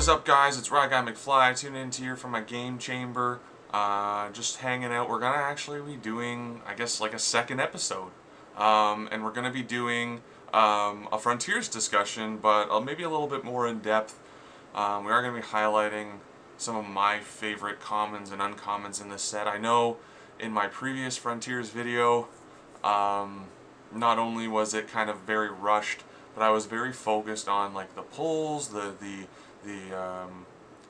up, guys? It's Rod Guy McFly. Tune in to here from my game chamber. Just hanging out. We're gonna actually be doing, I guess, like a second episode, and we're gonna be doing a Frontiers discussion, but maybe a little bit more in depth. We are gonna be highlighting some of my favorite commons and uncommons in this set. I know in my previous Frontiers video, not only was it kind of very rushed, but I was very focused on like the pulls, the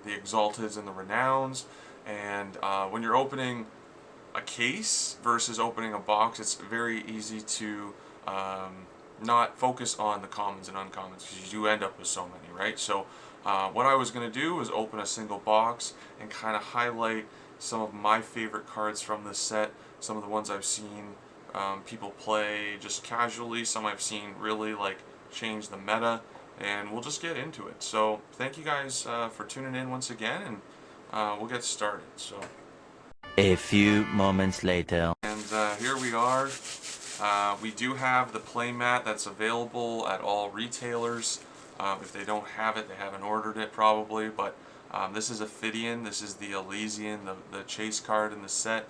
exalteds and the renowns, and when you're opening a case versus opening a box, it's very easy to not focus on the commons and uncommons because you do end up with so many, right? So what I was going to do was open a single box and kind of highlight some of my favorite cards from this set, some of the ones I've seen people play just casually, some I've seen really like change the meta, and we'll just get into it. So thank you guys for tuning in once again, and we'll get started. So a few moments later. And here we are. We do have the playmat that's available at all retailers. If they don't have it, they haven't ordered it probably, but this is Ophidian. This is the Elysian, the chase card in the set.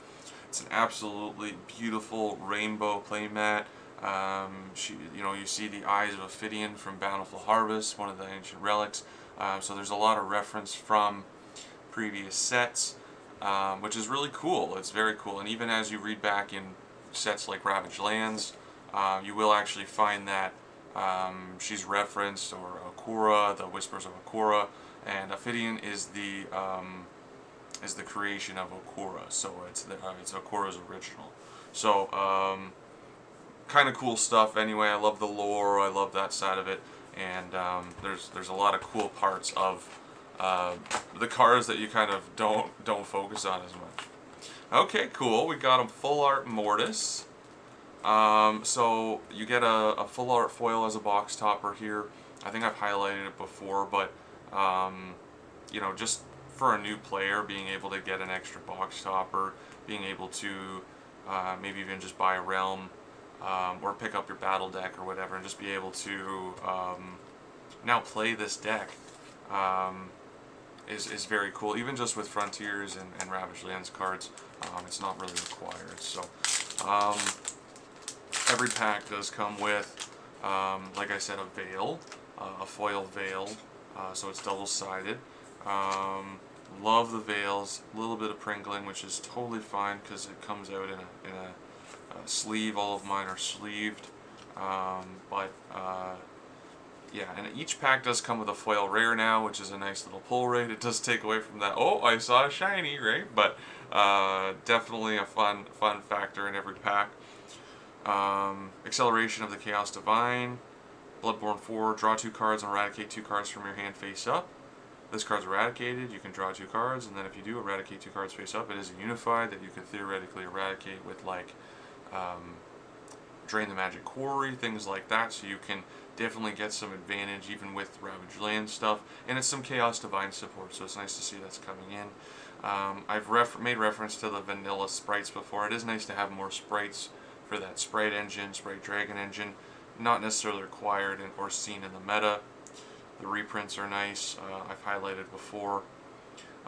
It's an absolutely beautiful rainbow playmat. You see the eyes of Ophidian from Bountiful Harvest, one of the ancient relics. So there's a lot of reference from previous sets, which is really cool. It's very cool. And even as you read back in sets like Ravaged Lands, you will actually find that she's referenced, or Akura, the Whispers of Akura, and Ophidian is the creation of Okura, so it's Okura's original. So kind of cool stuff. Anyway, I love the lore. I love that side of it, and there's a lot of cool parts of the cards that you kind of don't focus on as much. Okay, cool. We got a full art Mortis. So you get a full art foil as a box topper here. I think I've highlighted it before, but just for a new player, being able to get an extra box topper, being able to maybe even just buy a realm, or pick up your battle deck or whatever, and just be able to now play this deck is very cool. Even just with Frontiers and Ravaged Lands cards, it's not really required. So every pack does come with, like I said, a veil, a foil veil, so it's double-sided. Love the veils. A little bit of Pringling, which is totally fine because it comes out in a sleeve. All of mine are sleeved, yeah, and each pack does come with a foil rare now, which is a nice little pull rate. It does take away from that, oh, I saw a shiny, right? But definitely a fun factor in every pack. Acceleration of the Chaos Divine. Bloodborne 4, draw 2 cards and eradicate 2 cards from your hand face up. This card's eradicated, you can draw 2 cards, and then if you do eradicate 2 cards face up, it is a unified that you could theoretically eradicate with like Drain the Magic Quarry, things like that, so you can definitely get some advantage even with Ravaged Land stuff, and it's some Chaos Divine support, so it's nice to see that's coming in. I've made reference to the vanilla sprites before. It is nice to have more sprites for that Sprite engine, Sprite Dragon engine, not necessarily required or seen in the meta. The reprints are nice, I've highlighted before.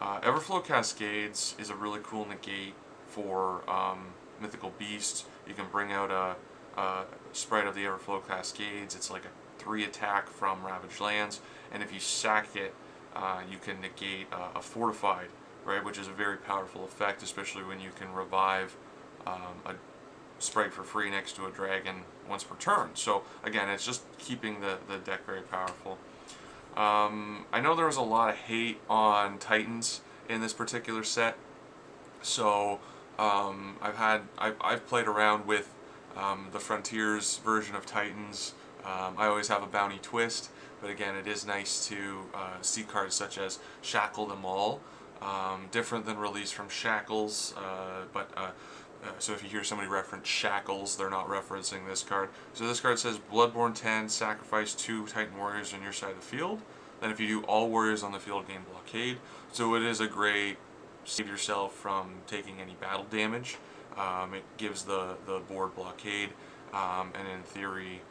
Everflow Cascades is a really cool negate for Mythical Beasts. You can bring out a sprite of the Everflow Cascades. It's like a 3 attack from Ravaged Lands, and if you sack it, you can negate a Fortified, right, which is a very powerful effect, especially when you can revive a sprite for free next to a dragon once per turn. So again, it's just keeping the deck very powerful. I know there was a lot of hate on Titans in this particular set, so I've played around with the Frontiers version of Titans. I always have a bounty twist, but again, it is nice to see cards such as Shackle Them All, different than Release from Shackles, so if you hear somebody reference Shackles, they're not referencing this card. So this card says Bloodborne 10, sacrifice 2 Titan Warriors on your side of the field. Then if you do, all Warriors on the field gain blockade. So it is a great save yourself from taking any battle damage. It gives the board blockade, and in theory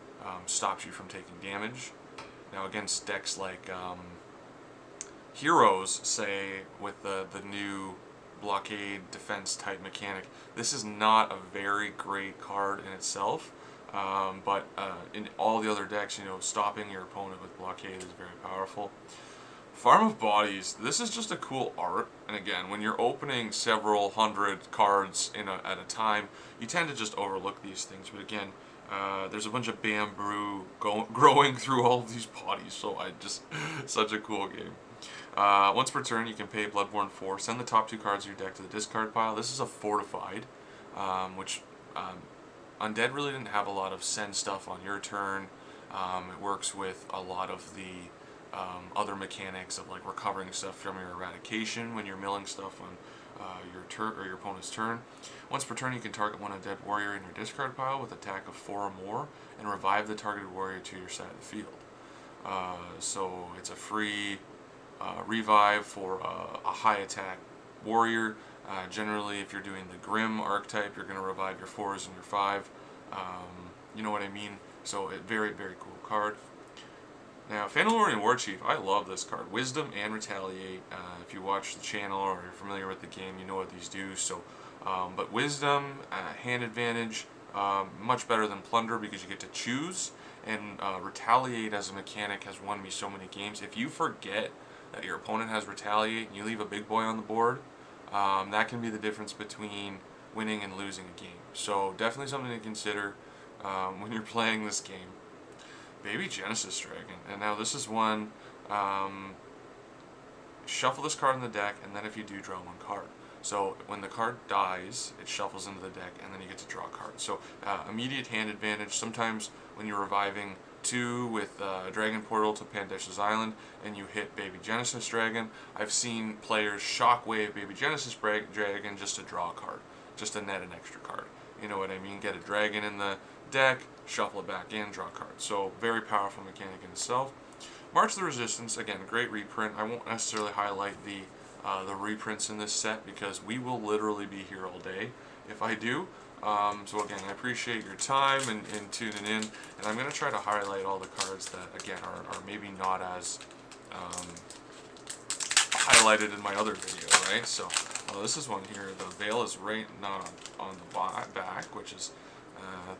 stops you from taking damage. Now against decks like Heroes say with the new blockade defense type mechanic, this is not a very great card in itself. But in all the other decks, stopping your opponent with blockade is very powerful. Farm of Bodies, this is just a cool art, and again, when you're opening several hundred cards at a time, you tend to just overlook these things, but again, there's a bunch of bamboo growing through all of these bodies, so such a cool game. Once per turn, you can pay Bloodborne 4, send the top 2 cards of your deck to the discard pile. This is a fortified, which Undead really didn't have a lot of send stuff on your turn. It works with a lot of the other mechanics of like recovering stuff from your eradication when you're milling stuff on your turn or your opponent's turn. Once per turn, you can target one undead warrior in your discard pile with attack of 4 or more, and revive the targeted warrior to your side of the field. So it's a free revive for a high attack warrior. Generally, if you're doing the Grim archetype, you're going to revive your 4s and your 5. You know what I mean? So a very, very cool card. Now, Phandalorian Warchief, I love this card. Wisdom and Retaliate. If you watch the channel or you're familiar with the game, you know what these do. So, but Wisdom, hand advantage, much better than Plunder because you get to choose. And Retaliate as a mechanic has won me so many games. If you forget that your opponent has Retaliate and you leave a big boy on the board, that can be the difference between winning and losing a game. So definitely something to consider when you're playing this game. Baby Genesis Dragon, and now this is one, shuffle this card in the deck, and then if you do, draw 1 card. So when the card dies, it shuffles into the deck, and then you get to draw a card. So immediate hand advantage. Sometimes when you're reviving 2 with Dragon Portal to Pandesh's Island, and you hit Baby Genesis Dragon, I've seen players shockwave Baby Genesis Dragon just to draw a card, just to net an extra card. You know what I mean? Get a dragon in the deck, shuffle it back in, draw a card. So very powerful mechanic in itself. March of the Resistance, again, great reprint. I won't necessarily highlight the reprints in this set because we will literally be here all day if I do. So again, I appreciate your time and tuning in, and I'm going to try to highlight all the cards that, again, are maybe not as highlighted in my other video, right? So this is one here. The veil is right not on the back, which is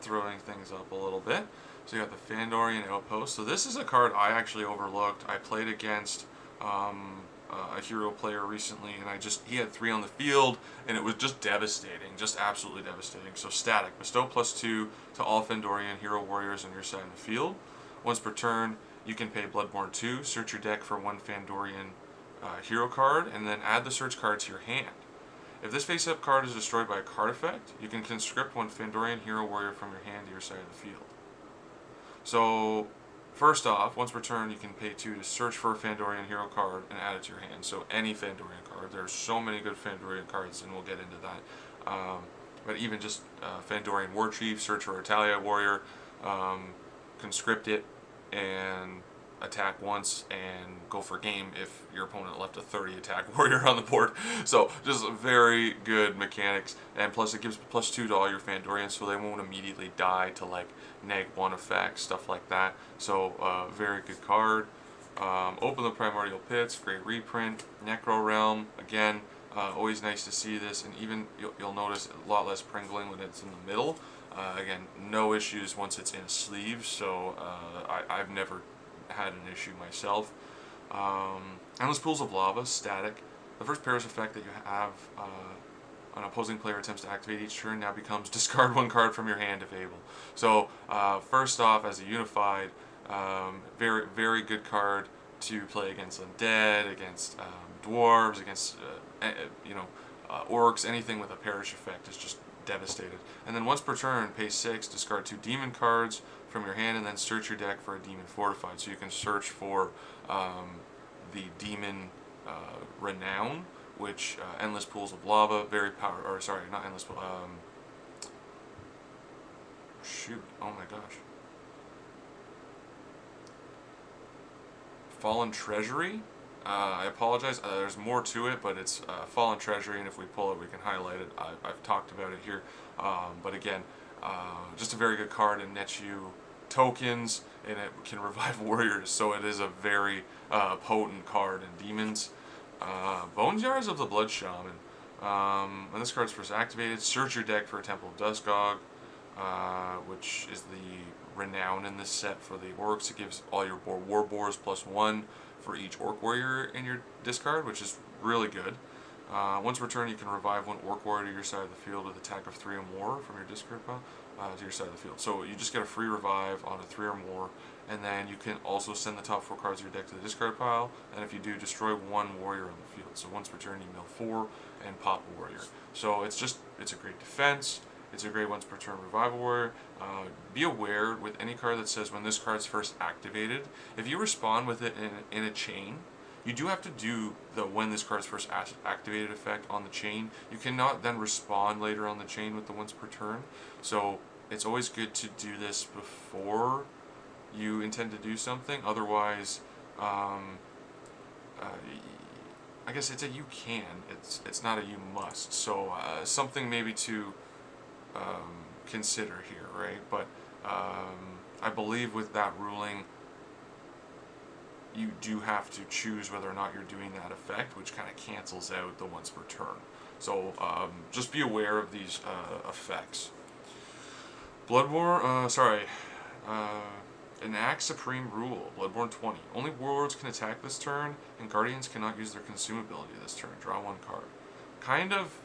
throwing things up a little bit. So you got the Phandalorian Outpost. So this is a card I actually overlooked. I played against a hero player recently, and he had 3 on the field, and it was just devastating, just absolutely devastating. So static, bestow +2 to all Phandalorian hero warriors on your side of the field. Once per turn, you can pay Bloodborne 2, search your deck for 1 Phandalorian hero card, and then add the search card to your hand. If this face-up card is destroyed by a card effect, you can conscript 1 Phandalorian hero warrior from your hand to your side of the field. So, first off, once per turn, you can pay 2 to search for a Phandalorian hero card and add it to your hand. So any Phandalorian card. There's so many good Phandalorian cards, and we'll get into that. But even just Phandalorian Warchief, search for a Retaliate warrior, conscript it, and attack once and go for game if your opponent left a 30 attack warrior on the board. So just very good mechanics, and plus it gives +2 to all your Phandalorians, so they won't immediately die to like -1 effects, stuff like that. So very good card. Open the Primordial Pits, great reprint. Necro Realm, again, always nice to see this, and even you'll notice a lot less pringling when it's in the middle. Again, no issues once it's in a sleeve, so I've never had an issue myself. Endless Pools of Lava, static. The first Paris effect that you have an opposing player attempts to activate each turn now becomes discard 1 card from your hand if able. So first off, as a unified, very, very good card to play against undead, against dwarves, against orcs. Anything with a perish effect is just devastated. And then once per turn, pay 6, discard 2 demon cards from your hand, and then search your deck for a demon fortified. So you can search for the demon renown, which Endless Pools of Lava, very power, or sorry, not Endless Pool, shoot, oh my gosh. Fallen Treasury. I apologize. There's more to it, but it's Fallen Treasury, and if we pull it, we can highlight it. I've talked about it here, but again, just a very good card, and nets you tokens, and it can revive warriors, so it is a very potent card. And demons, Bone Jars of the Blood Shaman. When this card's first activated, search your deck for a Temple of Dusgog, which is the renown in this set for the orcs. It gives all your war boars +1 for each orc warrior in your discard, which is really good. Once per turn, you can revive one orc warrior to your side of the field with attack of 3 or more from your discard pile to your side of the field. So you just get a free revive on a 3 or more, and then you can also send the top 4 cards of your deck to the discard pile, and if you do, destroy 1 warrior on the field. So once per turn, you mill 4 and pop a warrior. So it's a great defense. It's a great once per turn revival warrior. Be aware with any card that says when this card's first activated, if you respond with it in a chain, you do have to do the when this card's first activated effect on the chain. You cannot then respond later on the chain with the once per turn. So it's always good to do this before you intend to do something. Otherwise, I guess it's a you can. It's not a you must. So something maybe to consider here, right? But I believe with that ruling, you do have to choose whether or not you're doing that effect, which kind of cancels out the once per turn. So just be aware of these effects. Enact Supreme Rule, Bloodborne 20. Only warlords can attack this turn, and guardians cannot use their consume ability this turn. Draw 1 card. Kind of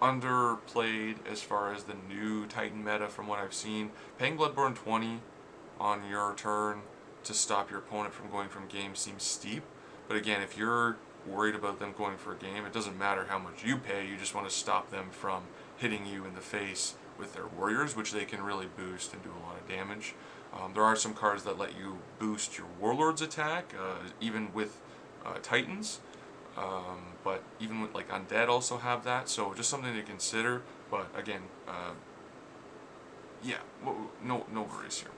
underplayed as far as the new Titan meta from what I've seen. Paying Bloodborne 20 on your turn to stop your opponent from going from game seems steep, but again, if you're worried about them going for a game, it doesn't matter how much you pay, you just want to stop them from hitting you in the face with their warriors, which they can really boost and do a lot of damage. There are some cards that let you boost your warlord's attack, even with Titans, but even with like Undead also have that, so just something to consider. But again, yeah, no worries here.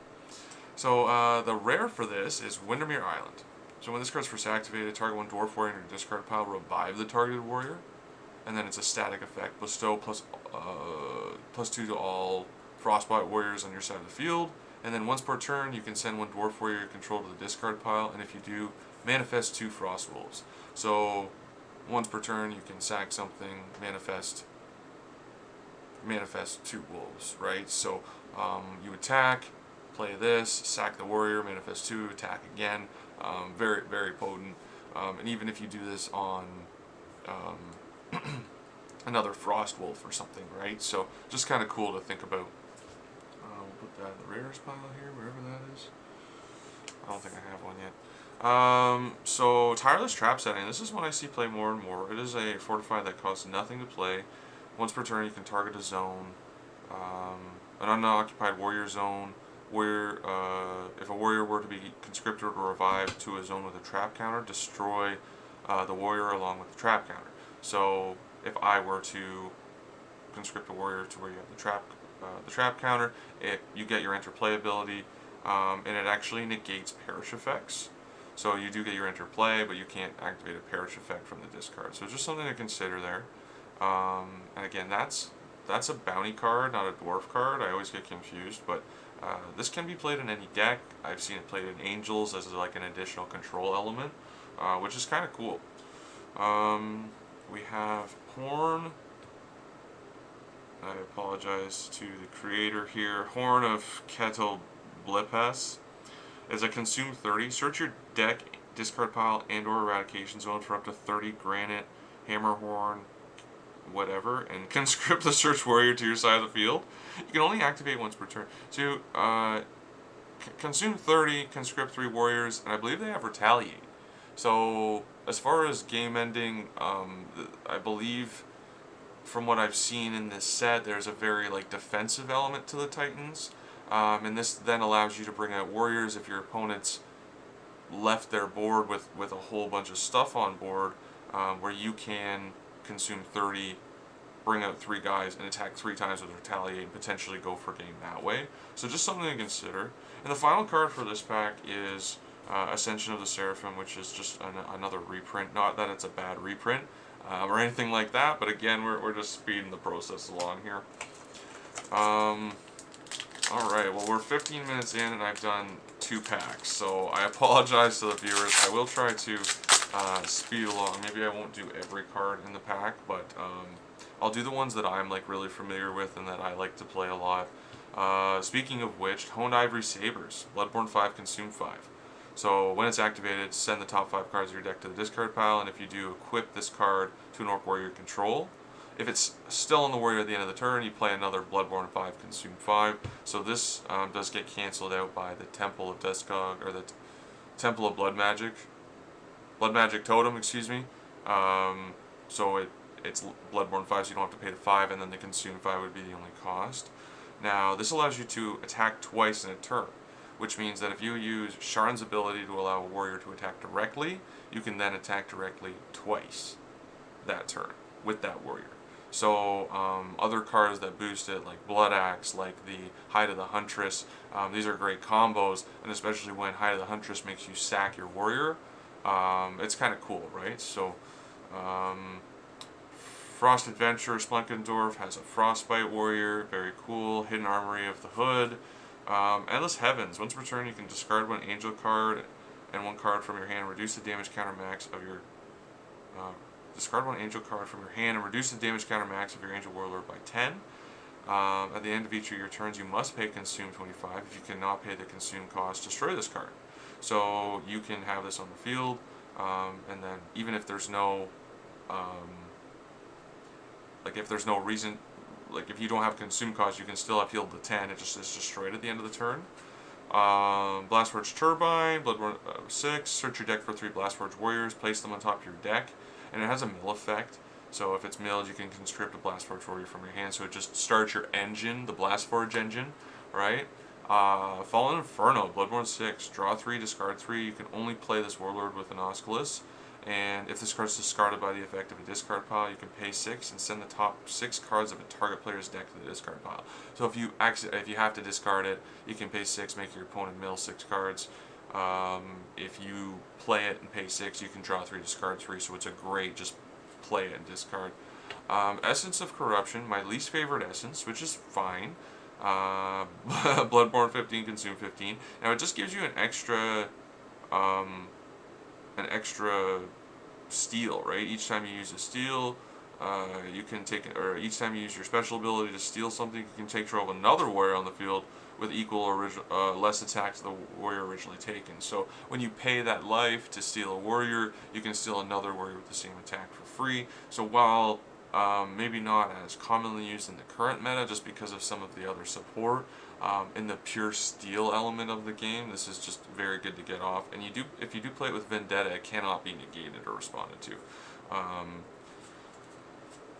So the rare for this is Windermere Island. So when this card's first activated, target 1 dwarf warrior in your discard pile, revive the targeted warrior, and then it's a static effect. Bestow +2 to all Frostbite warriors on your side of the field, and then once per turn, you can send 1 dwarf warrior you control to the discard pile, and if you do, manifest 2 Frost Wolves. So once per turn, you can sack something, manifest 2 wolves, right? So you attack, play this, sack the warrior, manifest 2, attack again. Very, very potent. And even if you do this on another Frost Wolf or something, right? So just kind of cool to think about. We'll put that in the rares pile here, wherever that is. I don't think I have one yet. So Tireless Trap Setting. This is one I see play more and more. It is a fortified that costs nothing to play. Once per turn, you can target a zone, an unoccupied warrior zone, where if a warrior were to be conscripted or revived to a zone with a trap counter, destroy the warrior along with the trap counter. So if I were to conscript a warrior to where you have the trap counter, you get your interplay ability, and it actually negates perish effects. So you do get your interplay, but you can't activate a perish effect from the discard. So just something to consider there. And again, that's a bounty card, not a dwarf card. I always get confused, but this can be played in any deck. I've seen it played in Angels as like an additional control element, which is kind of cool. We have Horn. I apologize to the creator here. Horn of Ketel Blipas is a consume 30. Search your deck, discard pile, and/or eradication zone for up to 30 granite, hammerhorn, whatever, and conscript the search warrior to your side of the field. You can only activate once per turn. So consume 30, conscript 3 warriors, and I believe they have retaliate. So as far as game ending, I believe from what I've seen in this set, there's a very like defensive element to the Titans, and this then allows you to bring out warriors if your opponent's left their board with a whole bunch of stuff on board, where you can consume 30, bring out 3 guys, and attack 3 times with retaliate, and potentially go for game that way. So just something to consider. And the final card for this pack is Ascension of the Seraphim, which is just another reprint. Not that it's a bad reprint or anything like that, but again, we're just speeding the process along here. Alright, well we're 15 minutes in and I've done 2 packs, so I apologize to the viewers. I will try to speed along. Maybe I won't do every card in the pack, but I'll do the ones that I'm like really familiar with and that I like to play a lot. Speaking of which, Honed Ivory Sabers, Bloodborne 5, Consume 5. So when it's activated, send the top 5 cards of your deck to the discard pile, and if you do, equip this card to an Orc Warrior control. If it's still on the warrior at the end of the turn, you play another Bloodborne 5, Consume 5. So this does get cancelled out by the Temple of Deskog, or the Temple of Blood Magic Totem, excuse me. So it's Bloodborne 5, so you don't have to pay the 5, and then the Consume 5 would be the only cost. Now, this allows you to attack twice in a turn, which means that if you use Sharn's ability to allow a warrior to attack directly, you can then attack directly twice that turn with that warrior. So other cards that boost it, like Blood Axe, like the Hide of the Huntress, these are great combos, and especially when Hide of the Huntress makes you sack your warrior, it's kind of cool, right? So Frost Adventurer Splunkendorf has a Frostbite Warrior, very cool. Hidden Armory of the Hood. Endless Heavens, once per turn you can discard 1 angel card and 1 card from your hand, reduce the damage counter max of your discard 1 angel card from your hand and reduce the damage counter max of your Angel Warlord by 10. At the end of each of your turns, you must pay Consume 25. If you cannot pay the Consume cost, destroy this card. So you can have this on the field, and then even if there's no, if there's no reason, like if you don't have Consume cost, you can still have healed the 10. It just is destroyed at the end of the turn. Blastforge Turbine, Bloodborne 6. Search your deck for 3 Blastforge Warriors. Place them on top of your deck. And it has a mill effect. So if it's milled, you can conscript a Blastforge Warrior from your hand. So it just starts your engine, the Blastforge engine, right? Fallen Inferno, Bloodborne 6. Draw 3, discard 3. You can only play this Warlord with an Osculus. And if this card is discarded by the effect of a discard pile, you can pay 6 and send the top 6 cards of a target player's deck to the discard pile. So if you have to discard it, you can pay 6, make your opponent mill 6 cards. If you play it and pay 6, you can draw 3, discard 3, so it's a great just play it and discard. Essence of Corruption, my least favorite essence, which is fine. Bloodborne 15, Consume 15. Now it just gives you an extra steal, right? Each time you use a steal, you can take, or each time you use your special ability to steal something, you can take control of another warrior on the field with equal or less attack to the warrior originally taken. So when you pay that life to steal a warrior, you can steal another warrior with the same attack for free. So while maybe not as commonly used in the current meta, just because of some of the other support, in the pure steal element of the game, this is just very good to get off. And if you do play it with Vendetta, it cannot be negated or responded to.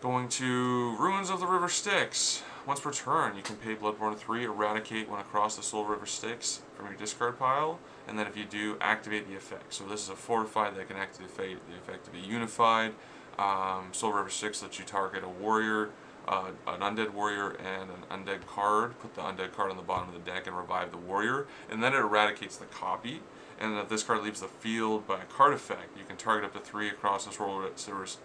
Going to Ruins of the River Styx. Once per turn, you can pay Bloodborne 3, eradicate when across the Soul River Styx from your discard pile, and then if you do, activate the effect. So this is a fortified that can activate the effect of a unified. Soul River Styx lets you target a warrior, an undead warrior, and an undead card. Put the undead card on the bottom of the deck and revive the warrior, and then it eradicates the copy. And if this card leaves the field by a card effect, you can target up to 3 across the Soul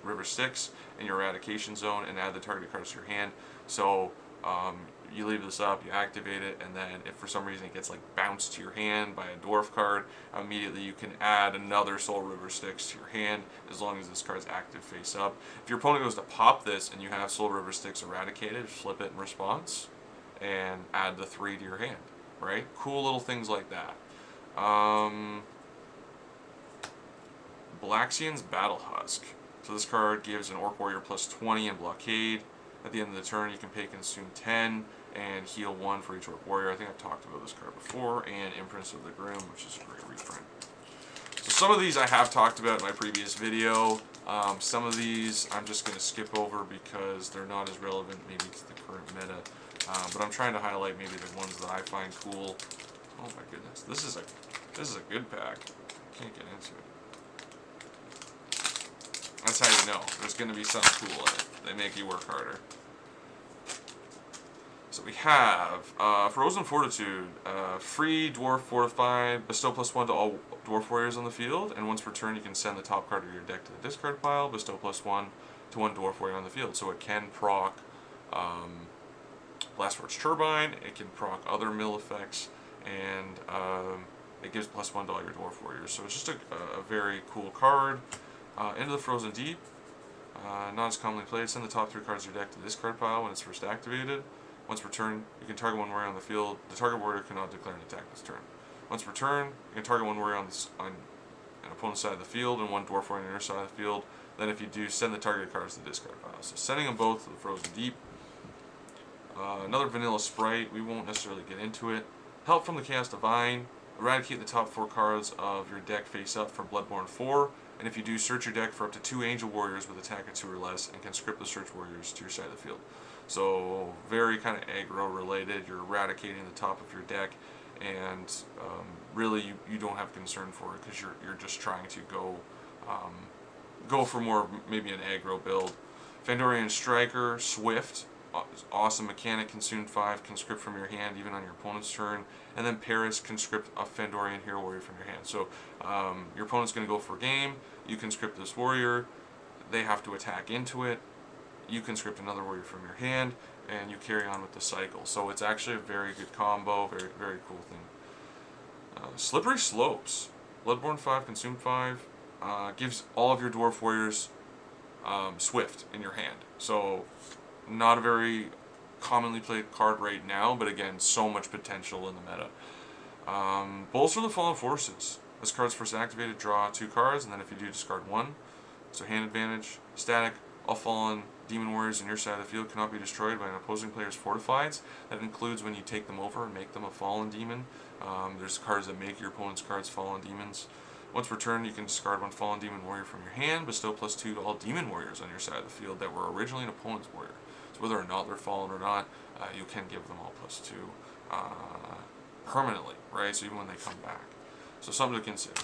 River Styx in your eradication zone and add the targeted cards to your hand. So you leave this up, you activate it, and then if for some reason it gets like bounced to your hand by a dwarf card, immediately you can add another Soul River Styx to your hand as long as this card's active face up. If your opponent goes to pop this and you have Soul River Styx eradicated, flip it in response and add the 3 to your hand, right? Cool little things like that. Blaxian's Battle Husk. So this card gives an Orc Warrior plus 20 in Blockade. At the end of the turn, you can pay Consume 10 and heal 1 for each Orc Warrior. I think I've talked about this card before. And Imprints of the Grim, which is a great reprint. So some of these I have talked about in my previous video. Some of these I'm just going to skip over because they're not as relevant maybe to the current meta. But I'm trying to highlight maybe the ones that I find cool. Oh my goodness, this is a good pack. Can't get into it. That's how you know. There's going to be something cool in it. They make you work harder. So we have Frozen Fortitude, free Dwarf Fortified, bestow +1 to all Dwarf Warriors on the field, and once per turn you can send the top card of your deck to the discard pile, bestow +1 to 1 Dwarf Warrior on the field. So it can proc Blastforge Turbine. It can proc other mill effects, and it gives +1 to all your Dwarf Warriors. So it's just a very cool card. Into the Frozen Deep. Not as commonly played. Send the top 3 cards of your deck to the discard pile when it's first activated. Once per turn, you can target one warrior on the field. The target warrior cannot declare an attack this turn. Once per turn, you can target one warrior on an opponent's side of the field and one dwarf warrior on your side of the field. Then if you do, send the targeted cards to the discard pile. So sending them both to the Frozen Deep. Another vanilla sprite, we won't necessarily get into it. Help from the Chaos Divine. Eradicate the top 4 cards of your deck face up for Bloodborne 4. And if you do, search your deck for up to 2 Angel Warriors with attack of 2 or less, and can script the search warriors to your side of the field. So very kind of aggro related. You're eradicating the top of your deck, and really you don't have concern for it because you're just trying to go for more maybe an aggro build. Fandorian Striker, Swift, awesome mechanic, consume 5, can script from your hand even on your opponent's turn, and then Paris can script a Fandorian Hero Warrior from your hand. So your opponent's going to go for a game, you can script this warrior, they have to attack into it, you can script another warrior from your hand, and you carry on with the cycle. So it's actually a very good combo, very, very cool thing. Slippery Slopes, Bloodborne 5, consume 5, gives all of your Dwarf Warriors Swift in your hand. So not a very commonly played card right now, but again, so much potential in the meta. Bolster the Fallen Forces. This card's first activated, draw 2 cards, and then if you do, discard 1. So hand advantage. Static. All fallen demon warriors on your side of the field cannot be destroyed by an opposing player's fortifieds. That includes when you take them over and make them a fallen demon. There's cards that make your opponent's cards fallen demons. Once per turn, you can discard 1 fallen demon warrior from your hand, bestow +2 to all demon warriors on your side of the field that were originally an opponent's warrior. So whether or not they're fallen or not, you can give them all +2 permanently, right? So even when they come back. So something to consider.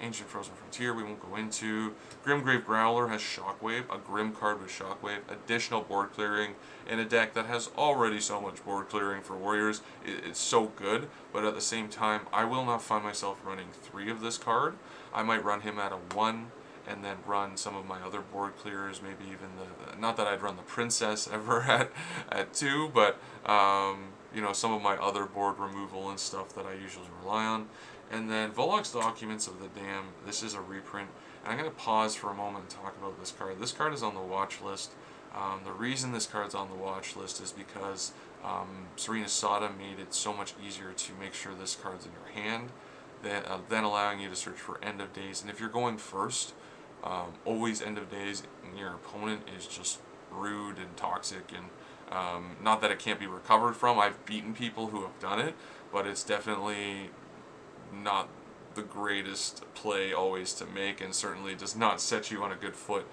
Ancient Frozen Frontier, we won't go into. Grimgrave Growler has Shockwave, a Grim card with Shockwave, additional board clearing, in a deck that has already so much board clearing for warriors. It's so good, but at the same time, I will not find myself running 3 of this card. I might run him at a 1, and then run some of my other board clearers, maybe even not that I'd run the Princess ever at 2, but you know, some of my other board removal and stuff that I usually rely on. And then Volok's Documents of the Dam, this is a reprint. And I'm going to pause for a moment and talk about this card. This card is on the watch list. The reason this card's on the watch list is because Serena Sada made it so much easier to make sure this card's in your hand, than allowing you to search for End of Days. And if you're going first, always End of Days, and your opponent is just rude and toxic, and not that it can't be recovered from. I've beaten people who have done it, but it's definitely not the greatest play always to make, and certainly does not set you on a good foot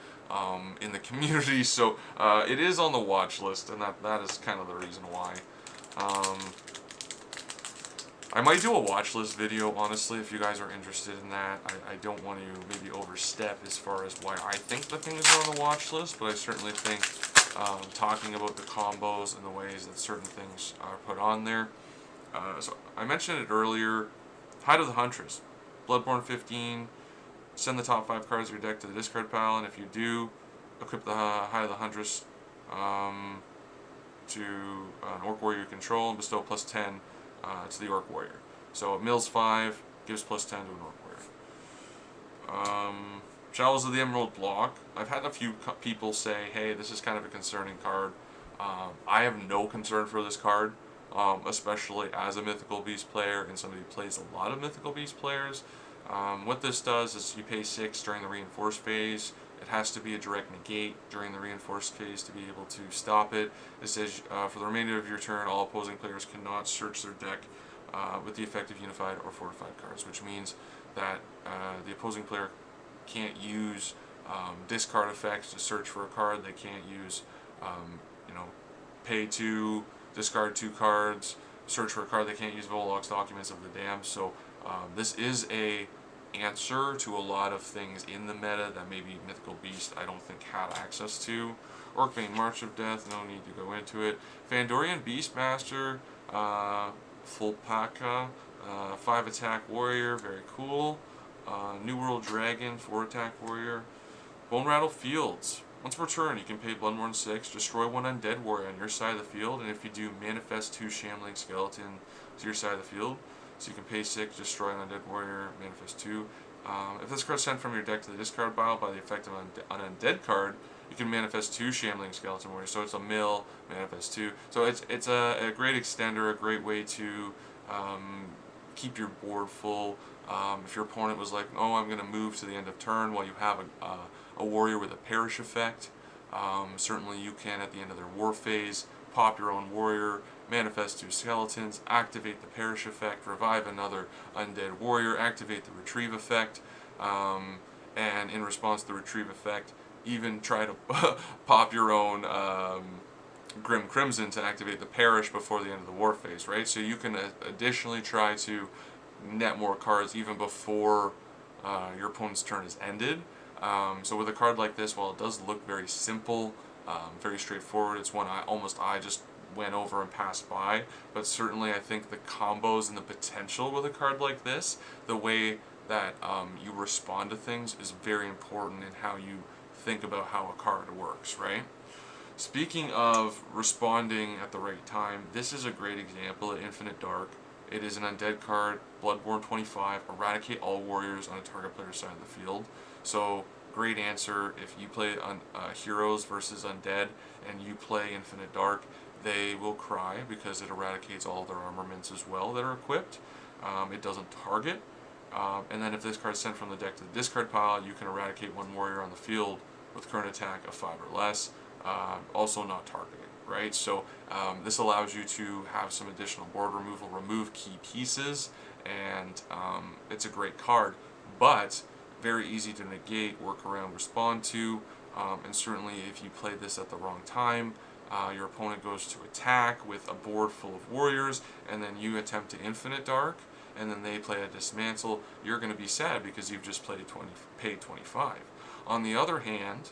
in the community. So it is on the watch list, and that is kind of the reason why. I might do a watch list video, honestly, if you guys are interested in that. I don't want to maybe overstep as far as why I think the things are on the watch list, but I certainly think talking about the combos and the ways that certain things are put on there. So I mentioned it earlier, Hide of the Huntress, Bloodborne 15, send the top 5 cards of your deck to the discard pile, and if you do, equip the Hide of the Huntress to an Orc Warrior you control, and bestow +10 to the Orc Warrior. So it mills 5, gives +10 to an Orc Warrior. Shadows of the Emerald Block. I've had a few people say, hey, this is kind of a concerning card. I have no concern for this card, especially as a Mythical Beast player and somebody who plays a lot of Mythical Beast players. What this does is you pay 6 during the reinforced phase. It has to be a direct negate during the reinforced phase to be able to stop it. It says, for the remainder of your turn, all opposing players cannot search their deck with the effect of Unified or Fortified cards, which means that the opposing player can't use discard effects to search for a card. They can't use, pay 2, discard 2 cards, search for a card. They can't use Volok's Documents of the Dam. So this is a answer to a lot of things in the meta that maybe Mythical Beast I don't think had access to. Orcbane March of Death, no need to go into it. Fandorian Beastmaster, Fulpaka, 5 attack warrior, very cool. New World Dragon, 4 attack warrior. Bone Rattle Fields, Once per turn, you can pay Bloodborne 6, destroy one undead warrior on your side of the field, and if you do, manifest 2 shambling skeleton to your side of the field. So you can pay 6, destroy an undead warrior, manifest 2. If this card's sent from your deck to the discard pile by the effect of an undead card, you can manifest 2 shambling skeleton warriors. So it's a mill, manifest 2. So it's a great extender, a great way to keep your board full. If your opponent was like, oh, I'm going to move to the end of turn while you have a warrior with a perish effect, certainly you can, at the end of their war phase, pop your own warrior, manifest 2 skeletons, activate the perish effect, revive another undead warrior, activate the retrieve effect, and in response to the retrieve effect, even try to pop your own Grim Crimson to activate the perish before the end of the war phase, right? So you can additionally try to net more cards even before your opponent's turn is ended. So with a card like this, while it does look very simple, very straightforward, it's one I just went over and passed by, but certainly I think the combos and the potential with a card like this, the way that you respond to things is very important in how you think about how a card works, right? Speaking of responding at the right time, this is a great example of Infinite Dark. It is an undead card, Bloodborne 25, eradicate all warriors on a target player's side of the field. So, great answer. If you play heroes versus undead and you play Infinite Dark, they will cry because it eradicates all their armaments as well that are equipped. It doesn't target. And then if this card is sent from the deck to the discard pile, you can eradicate one warrior on the field with current attack of 5 or less. Also not targeting, right? So this allows you to have some additional board removal, remove key pieces, and it's a great card, but very easy to negate, work around, respond to, and certainly if you play this at the wrong time, your opponent goes to attack with a board full of warriors, and then you attempt to Infinite Dark, and then they play a Dismantle, you're going to be sad because you've just paid 25. On the other hand,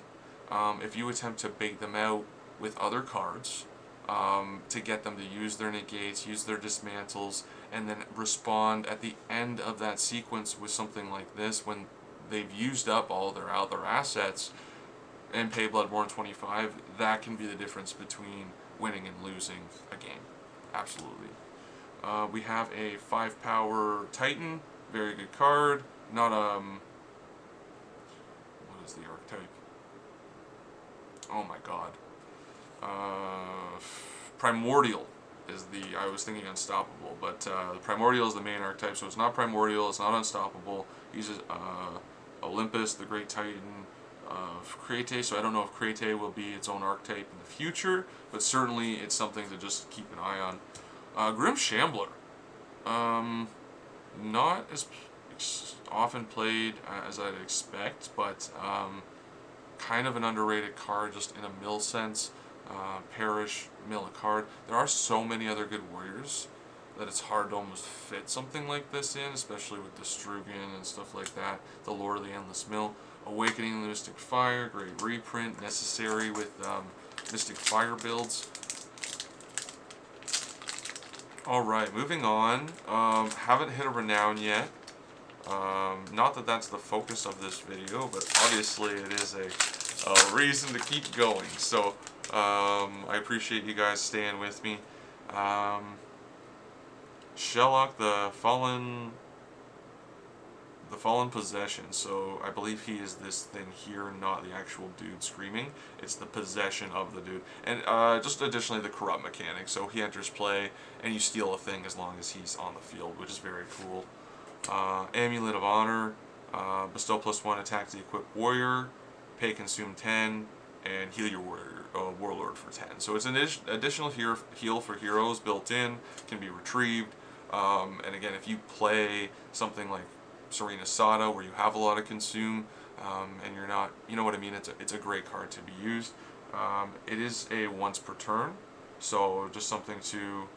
if you attempt to bait them out with other cards to get them to use their negates, use their dismantles, and then respond at the end of that sequence with something like this when they've used up all their other assets and pay Bloodborne 25, that can be the difference between winning and losing a game. Absolutely. We have a 5-power Titan, very good card. Not what is the archetype? Oh my god. Primordial is the, I was thinking Unstoppable, but the Primordial is the main archetype, so it's not Primordial, it's not Unstoppable. Uses Olympus, the Great Titan of Create, so I don't know if Create will be its own archetype in the future, but certainly it's something to just keep an eye on. Grim Shambler. Not as often played as I'd expect, but kind of an underrated card just in a mill sense. Perish, mill a card. There are so many other good warriors that it's hard to almost fit something like this in, especially with the Strugan and stuff like that. The Lord of the Endless Mill. Awakening the Mystic Fire, great reprint, necessary with Mystic Fire builds. Alright, moving on. Haven't hit a renown yet. Not that that's the focus of this video, but obviously it is a reason to keep going. So I appreciate you guys staying with me. Shellock, the Fallen Possession. So I believe he is this thing here, not the actual dude screaming. It's the possession of the dude. And just additionally the corrupt mechanic. So he enters play and you steal a thing as long as he's on the field, which is very cool. Amulet of Honor. Bestow +1 attack to the equipped warrior. Pay consume 10 and heal your warlord for 10. So it's an additional heal for heroes built in, can be retrieved. And again, if you play something like Serena Sada where you have a lot of consume and you're not, you know what I mean, it's a great card to be used. It is a once per turn, so just something to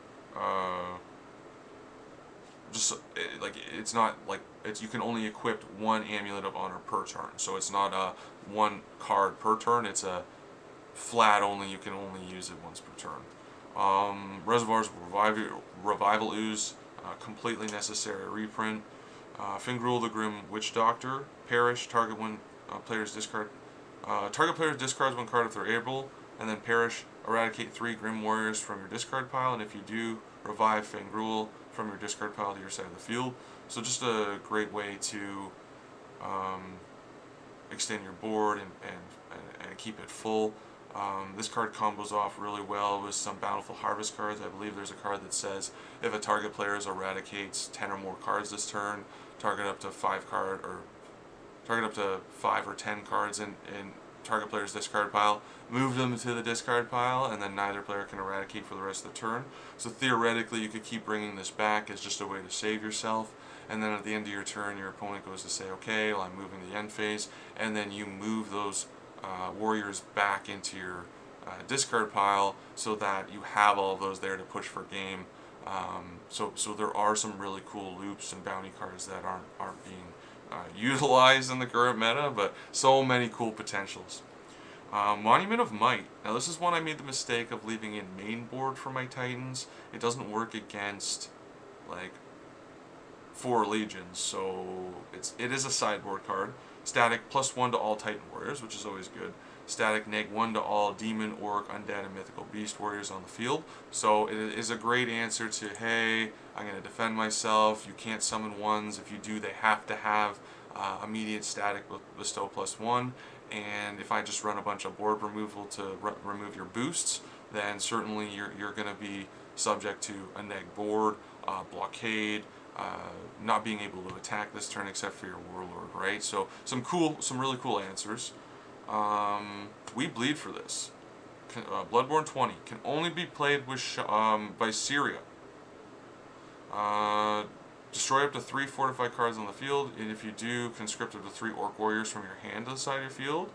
it's not like you can only equip one Amulet of Honor per turn, so it's not a one card per turn, it's a flat only, you can only use it once per turn. Reservoir's Revival Ooze, completely necessary reprint. Fingrul the Grim Witch Doctor, perish, target one player's discard Target player discards one card if they're able, and then Perish, eradicate 3 Grim Warriors from your discard pile, and if you do, revive Fangruel from your discard pile to your side of the field. So just a great way to extend your board and keep it full. This card combos off really well with some Bountiful Harvest cards. I believe there's a card that says if a target player eradicates 10 or more cards this turn, target up to 5 or 10 cards in target player's discard pile, move them to the discard pile, and then neither player can eradicate for the rest of the turn. So theoretically, you could keep bringing this back as just a way to save yourself. And then at the end of your turn, your opponent goes to say, okay, well, I'm moving the end phase, and then you move those warriors back into your discard pile so that you have all of those there to push for game. So there are some really cool loops and bounty cards that aren't being utilized in the current meta, but so many cool potentials. Monument of Might. Now this is one I made the mistake of leaving in main board for my Titans. It doesn't work against like 4 legions, so it is a sideboard card. Static +1 to all Titan warriors, which is always good. Static -1 to all demon, orc, undead, and mythical beast warriors on the field. So it is a great answer to, hey, I'm going to defend myself. You can't summon ones. If you do, they have to have immediate static bestow +1. And if I just run a bunch of board removal to remove your boosts, then certainly you're going to be subject to a neg board, blockade, not being able to attack this turn except for your warlord, right? So some really cool answers. We bleed for this. Bloodborne 20 can only be played with by Syria. Destroy up to 3 fortified cards on the field, and if you do, conscript up to 3 orc warriors from your hand to the side of your field.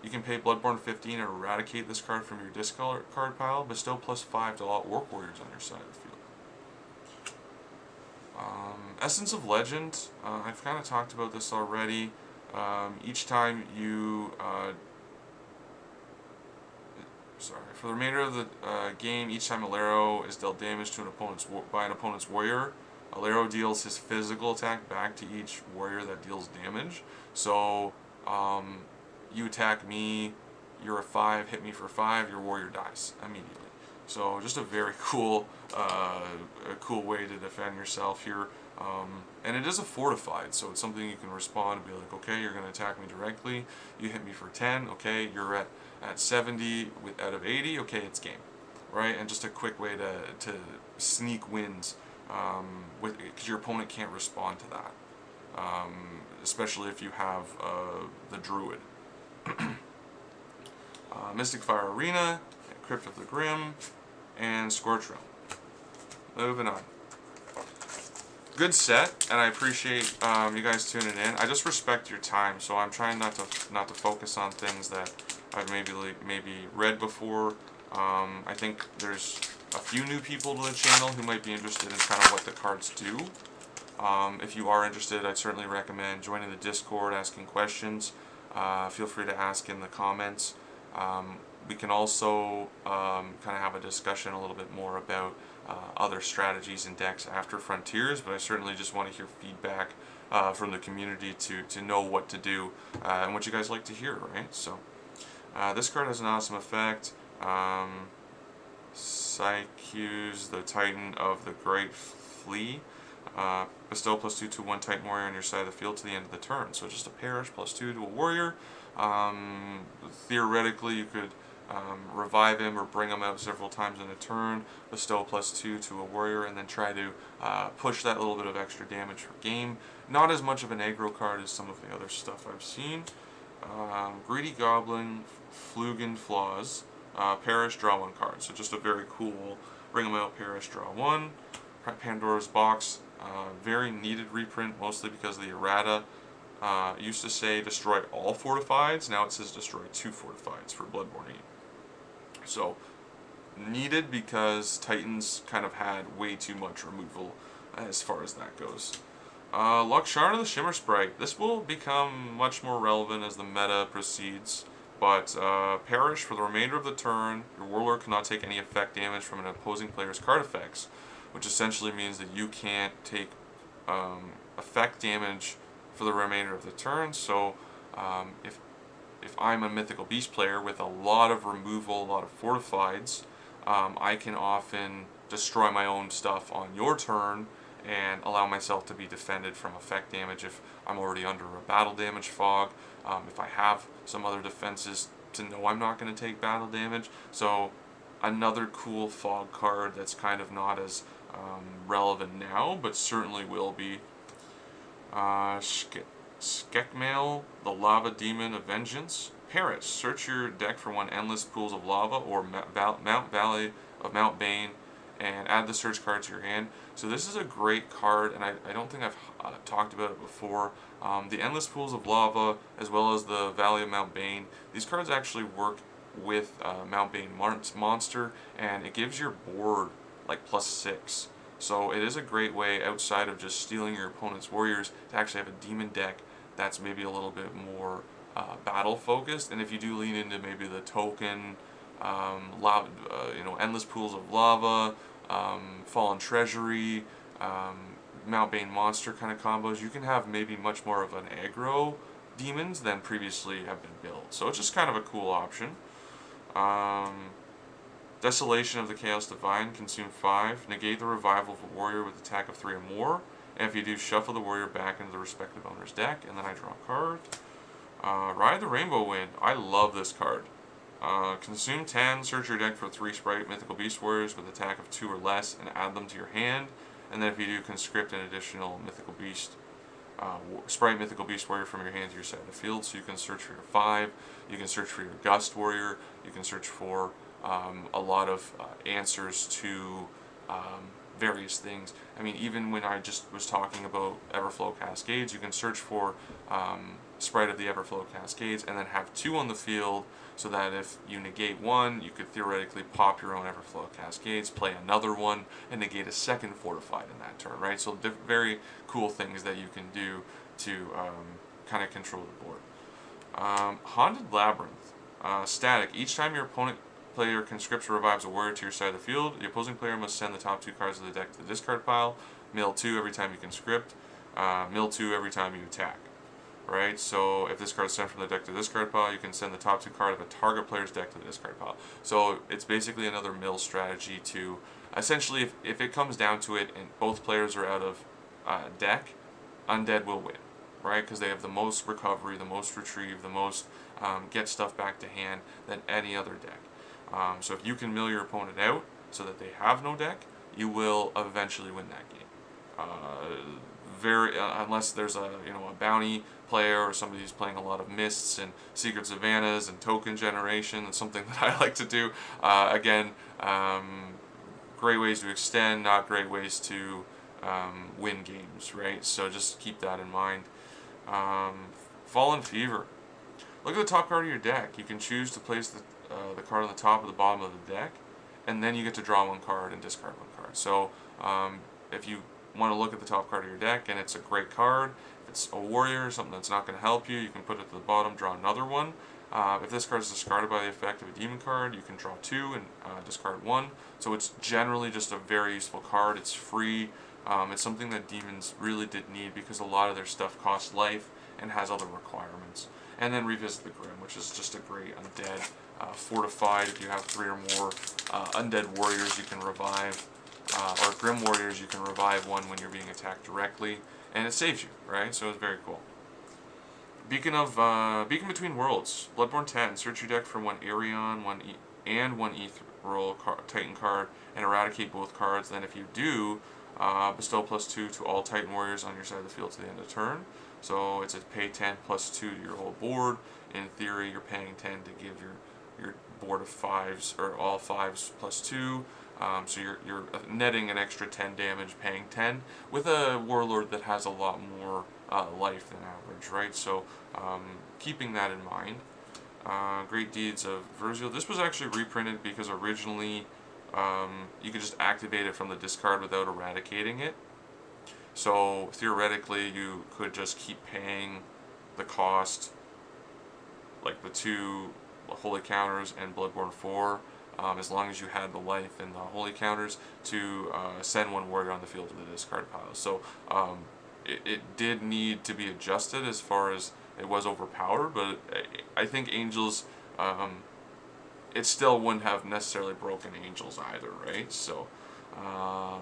You can pay Bloodborne 15 and eradicate this card from your discard pile. Bestow +5 to all orc warriors on your side of the field. Essence of Legend. I've kind of talked about this already. Each time you for the remainder of the game, each time Alero is dealt damage to by an opponent's warrior, Alero deals his physical attack back to each warrior that deals damage. So you attack me, you're a 5, hit me for 5, your warrior dies immediately. So just a very cool way to defend yourself here. And it is a fortified, so it's something you can respond and be like, okay, you're going to attack me directly. You hit me for 10, okay, you're at 70 out of 80, okay, it's game, right? And just a quick way to sneak wins, because your opponent can't respond to that, especially if you have the Druid. Mystic Fire Arena, Crypt of the Grim, and Scorch Realm. Moving on. Good set, and I appreciate you guys tuning in. I just respect your time, so I'm trying not to focus on things that I've maybe read before. I think there's a few new people to the channel who might be interested in kind of what the cards do. If you are interested, I'd certainly recommend joining the Discord, asking questions. Feel free to ask in the comments. We can also kind of have a discussion a little bit more about other strategies and decks after Frontiers, but I certainly just want to hear feedback from the community to know what to do and what you guys like to hear, right? So this card has an awesome effect. Psyche's the Titan of the Great Flea. Bestow +2 to 1 Titan Warrior on your side of the field to the end of the turn. So just a Perish +2 to a Warrior. Theoretically, you could revive him or bring him out several times in a turn, bestow +2 to a warrior, and then try to push that little bit of extra damage for game. Not as much of an aggro card as some of the other stuff I've seen. Greedy Goblin, Flugen Flaws, Perish, draw 1 card. So just a very cool, bring him out, Perish, draw 1. Pandora's Box, very needed reprint, mostly because the errata used to say destroy all fortifieds, now it says destroy 2 fortifieds for Bloodborne 8. So, needed because Titans kind of had way too much removal as far as that goes. Luxarna the Shimmer Sprite. This will become much more relevant as the meta proceeds, but Perish for the remainder of the turn. Your Warlord cannot take any effect damage from an opposing player's card effects, which essentially means that you can't take effect damage for the remainder of the turn. So if if I'm a Mythical Beast player with a lot of removal, a lot of fortifieds, I can often destroy my own stuff on your turn and allow myself to be defended from effect damage if I'm already under a battle damage fog. If I have some other defenses to know I'm not going to take battle damage. So another cool fog card that's kind of not as relevant now, but certainly will be. Skekmail, the Lava Demon of Vengeance. Paris, search your deck for one Endless Pools of Lava or Mount Valley of Mount Bane and add the search card to your hand. So this is a great card, and I don't think I've talked about it before. The Endless Pools of Lava, as well as the Valley of Mount Bane, these cards actually work with Mount Bane monster, and it gives your board like +6. So it is a great way, outside of just stealing your opponent's warriors, to actually have a demon deck that's maybe a little bit more battle focused. And if you do lean into maybe the token, Endless Pools of Lava, Fallen Treasury, Mount Bane monster kind of combos, you can have maybe much more of an aggro demons than previously have been built. So it's just kind of a cool option. Desolation of the Chaos Divine, consume 5. Negate the revival of a warrior with attack of 3 or more. And if you do, shuffle the warrior back into the respective owner's deck, and then I draw a card. Ride the Rainbow Wind. I love this card. Consume 10, search your deck for 3 Sprite Mythical Beast Warriors with attack of 2 or less, and add them to your hand. And then if you do, conscript an additional Mythical Beast Sprite Mythical Beast Warrior from your hand to your side of the field. So you can search for your 5, you can search for your Gust Warrior, you can search for a lot of answers to various things. I mean, even when I just was talking about Everflow Cascades, you can search for Sprite of the Everflow Cascades and then have 2 on the field, so that if you negate one, you could theoretically pop your own Everflow Cascades, play another one, and negate a second fortified in that turn, right? So very cool things that you can do to kind of control the board. Haunted Labyrinth. Static. Each time your opponent player conscripts or revives a warrior to your side of the field, the opposing player must send the top 2 cards of the deck to the discard pile. Mill 2 every time you conscript. Mill 2 every time you attack. Right? So if this card is sent from the deck to the discard pile, you can send the top 2 card of a target player's deck to the discard pile. So it's basically another mill strategy to, essentially, if it comes down to it and both players are out of deck, Undead will win. Right? Because they have the most recovery, the most retrieve, the most get stuff back to hand than any other deck. So if you can mill your opponent out so that they have no deck, you will eventually win that game. Unless there's a bounty player or somebody who's playing a lot of mists and secret savannas and token generation. It's something that I like to do. Great ways to extend, not great ways to win games, right? So just keep that in mind. Fallen Fever. Look at the top card of your deck. You can choose to place the card on the top or the bottom of the deck, and then you get to draw 1 card and discard 1 card. So if you want to look at the top card of your deck and it's a great card, if it's a warrior, something that's not going to help you, you can put it to the bottom, draw another one. If this card is discarded by the effect of a demon card, you can draw 2 and discard 1. So it's generally just a very useful card. It's free. It's something that demons really did need because a lot of their stuff costs life and has other requirements. And then Revisit the Grim, which is just a great undead. Fortified, if you have 3 or more undead warriors you can revive, or Grim Warriors, you can revive one when you're being attacked directly, and it saves you, right? So it's very cool. Beacon Between Worlds. Bloodborne 10. Search your deck for 1 Aeon, 1 Ethereal Titan card, and eradicate both cards. Then if you do, bestow +2 to all Titan Warriors on your side of the field to the end of turn. So it's a pay 10 +2 to your whole board. In theory, you're paying 10 to give your board of 5s, or all 5s +2. So you're netting an extra 10 damage, paying 10, with a Warlord that has a lot more life than average, right? So keeping that in mind. Great Deeds of Verziel. This was actually reprinted because originally you could just activate it from the discard without eradicating it. So theoretically you could just keep paying the cost, like the 2 Holy Counters and Bloodborne 4, as long as you had the life and the Holy Counters, to send 1 warrior on the field to the discard pile. So it did need to be adjusted as far as it was overpowered, but I think Angels, it still wouldn't have necessarily broken Angels either, right? So,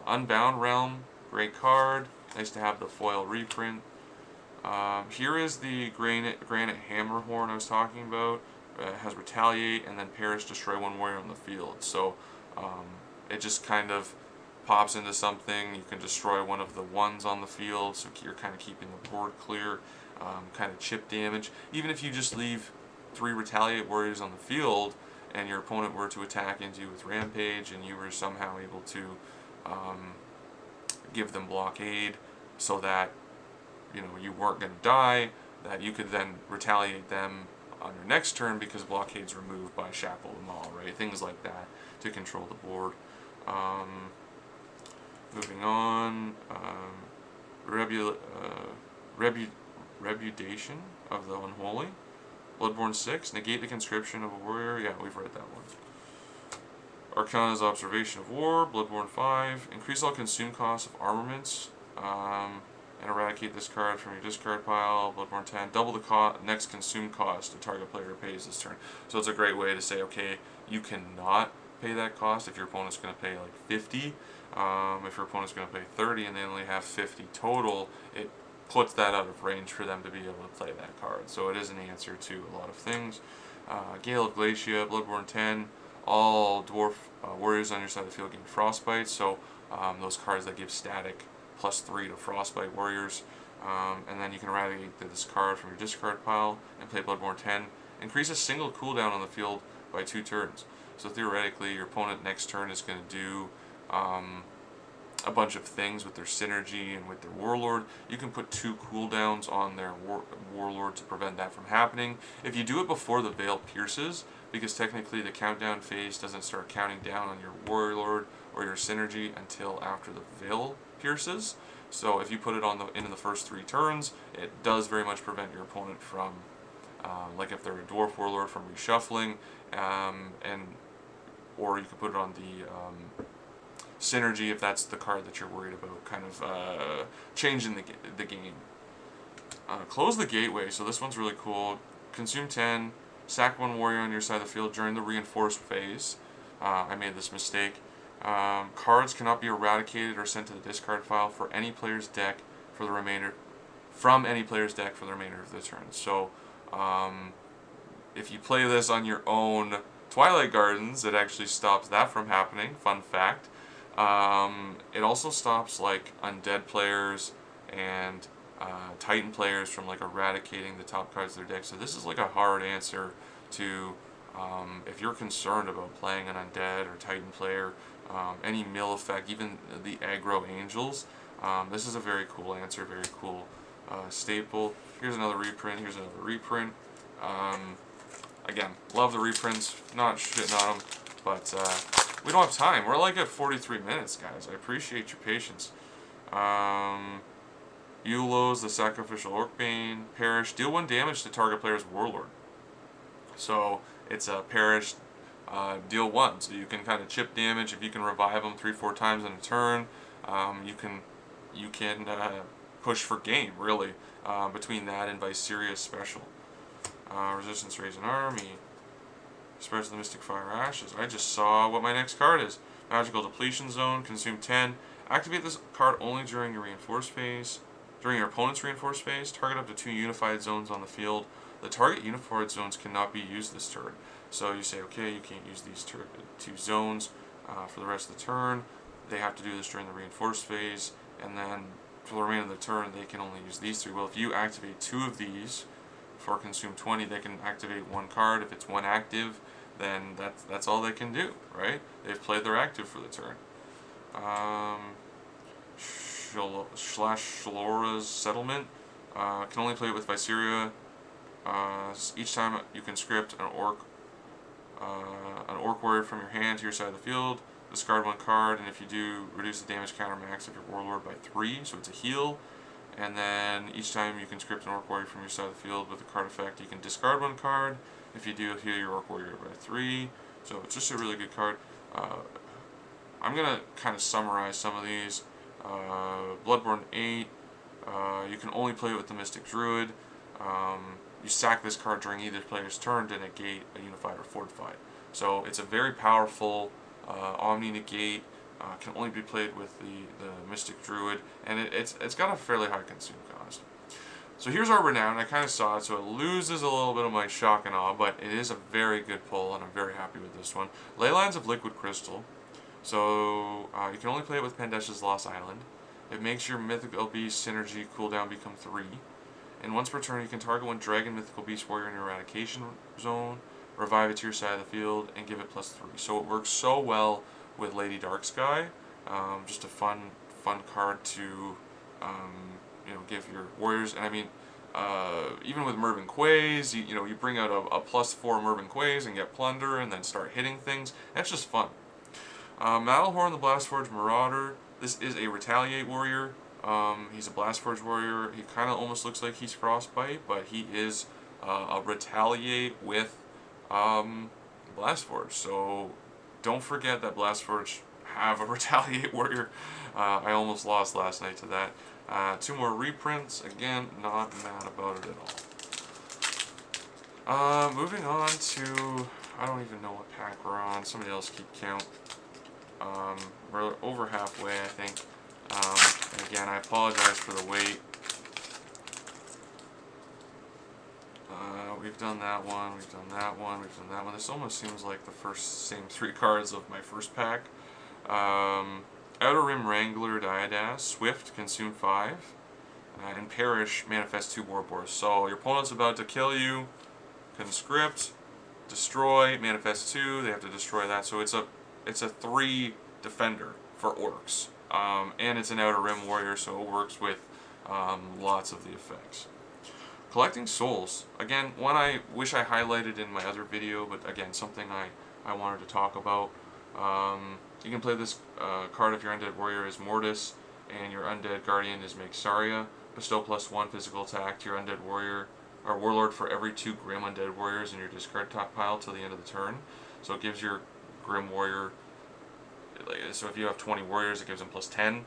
Unbound Realm, great card. Nice to have the foil reprint. Here is the Granite Hammerhorn I was talking about. It has Retaliate and then Perish, destroy one warrior on the field. So it just kind of pops into something. You can destroy one of the ones on the field, so you're kind of keeping the board clear. Kind of chip damage. Even if you just leave 3 Retaliate warriors on the field and your opponent were to attack into you with Rampage and you were somehow able to give them blockade so that you weren't going to die, that you could then retaliate them on your next turn because blockade's removed by Shackle them all, right? Things like that to control the board. Moving on, Repudiation of the Unholy. Bloodborne 6, negate the conscription of a warrior. Yeah, we've read that one. Arcana's Observation of War. Bloodborne 5, increase all consume costs of armaments. And eradicate this card from your discard pile. Bloodborne 10, double the next consume cost a target player pays this turn. So it's a great way to say, okay, you cannot pay that cost if your opponent's going to pay like 50. If your opponent's going to pay 30 and they only have 50 total, it puts that out of range for them to be able to play that card. So it is an answer to a lot of things. Gale of Glacia, Bloodborne 10, all dwarf warriors on your side of the field gain Frostbite. So those cards that give static +3 to Frostbite warriors. And then you can eradicate this card from your discard pile and play Bloodborne 10. Increase a single cooldown on the field by 2 turns. So theoretically, your opponent next turn is going to do a bunch of things with their synergy and with their warlord. You can put 2 cooldowns on their warlord to prevent that from happening. If you do it before the Veil pierces, because technically the countdown phase doesn't start counting down on your warlord or your synergy until after the Veil pierces. So if you put it on into the first 3 turns, it does very much prevent your opponent from, like if they're a dwarf warlord, from reshuffling, or you could put it on the synergy if that's the card that you're worried about, kind of changing the game. Close the Gateway. So this one's really cool. Consume 10, sack 1 warrior on your side of the field during the reinforced phase. I made this mistake. Cards cannot be eradicated or sent to the discard file for any player's deck for the remainder of the turn. So if you play this on your own Twilight Gardens, it actually stops that from happening. Fun fact. It also stops like undead players and Titan players from like eradicating the top cards of their deck. So this is like a hard answer to if you're concerned about playing an undead or Titan player, any mill effect, even the aggro angels. This is a very cool answer, very cool staple. Here's another reprint. Here's another reprint. Again, love the reprints. Not shitting on them, but we don't have time. We're like at 43 minutes, guys. I appreciate your patience. Eulos, the Sacrificial Orcbane, Perish. Deal 1 damage to target player's warlord. So it's a Perish, deal 1. So you can kind of chip damage. If you can revive them 3-4 times in a turn, you can push for game, really, between that and Viseria's special. Resistance Raising Army. Spreads the Mystic Fire Ashes. I just saw what my next card is. Magical Depletion Zone. Consume 10. Activate this card only during your reinforced phase. During your opponent's reinforced phase, target up to 2 unified zones on the field. The target unified zones cannot be used this turn. So you say, okay, you can't use these 2 zones for the rest of the turn. They have to do this during the reinforced phase, and then for the remainder of the turn, they can only use these 3. Well, if you activate 2 of these for consume 20, they can activate 1 card. If it's 1 active, then that's all they can do, right? They've played their active for the turn. Shalora's Settlement. Can only play it with Viseria. Each time you conscript an orc warrior from your hand to your side of the field, discard 1 card, and if you do, reduce the damage counter max of your warlord by 3, so it's a heal. And then each time you conscript an orc warrior from your side of the field with a card effect, you can discard 1 card. If you do, heal your orc warrior by 3. So it's just a really good card. I'm going to kind of summarize some of these. Bloodborne 8, you can only play it with the Mystic Druid. you sack this card during either player's turn to negate a unified or fortified. So it's a very powerful Omni negate. Can only be played with the Mystic Druid, and it's got a fairly high consume cost. So here's our Renown. I kind of saw it, so it loses a little bit of my shock and awe, but it is a very good pull, and I'm very happy with this one. Leylines of Liquid Crystal. So you can only play it with Pandesha's Lost Island. It makes your Mythical Beast synergy cooldown become 3. And once per turn, you can target one Dragon Mythical Beast Warrior in your eradication zone, revive it to your side of the field, and give it +3. So it works so well with Lady Darksky. Just a fun card to give your warriors. And I mean, even with Mervyn Quays, you bring out a +4 Mervyn Quays and get Plunder, and then start hitting things. That's just fun. Mattlehorn the Blastforge Marauder. This is a Retaliate warrior. He's a Blastforge warrior. He kind of almost looks like he's Frostbite, but he is a Retaliate with Blastforge. So don't forget that Blastforge have a Retaliate warrior. I almost lost last night to that. 2 more reprints. Again, not mad about it at all. Moving on to, I don't even know what pack we're on. Somebody else keep count. We're over halfway, I think. And again, I apologize for the wait. We've done that one, we've done that one, we've done that one. This almost seems like the same 3 cards of my first pack. Outer Rim Wrangler Diadas, Swift, consume 5, and Perish, manifest 2 Warboars. So your opponent's about to kill you, conscript, destroy, manifest 2, they have to destroy that. So it's a 3 defender for orcs. And it's an Outer Rim warrior, so it works with lots of the effects. Collecting Souls. Again, one I wish I highlighted in my other video, but again, something I wanted to talk about. You can play this card if your Undead Warrior is Mortis and your Undead Guardian is Magsaria. Bestow +1 physical attack to your Undead Warrior or Warlord for every 2 Grim Undead Warriors in your discard top pile till the end of the turn. So it gives your Grim Warrior, so if you have 20 warriors, it gives them +10.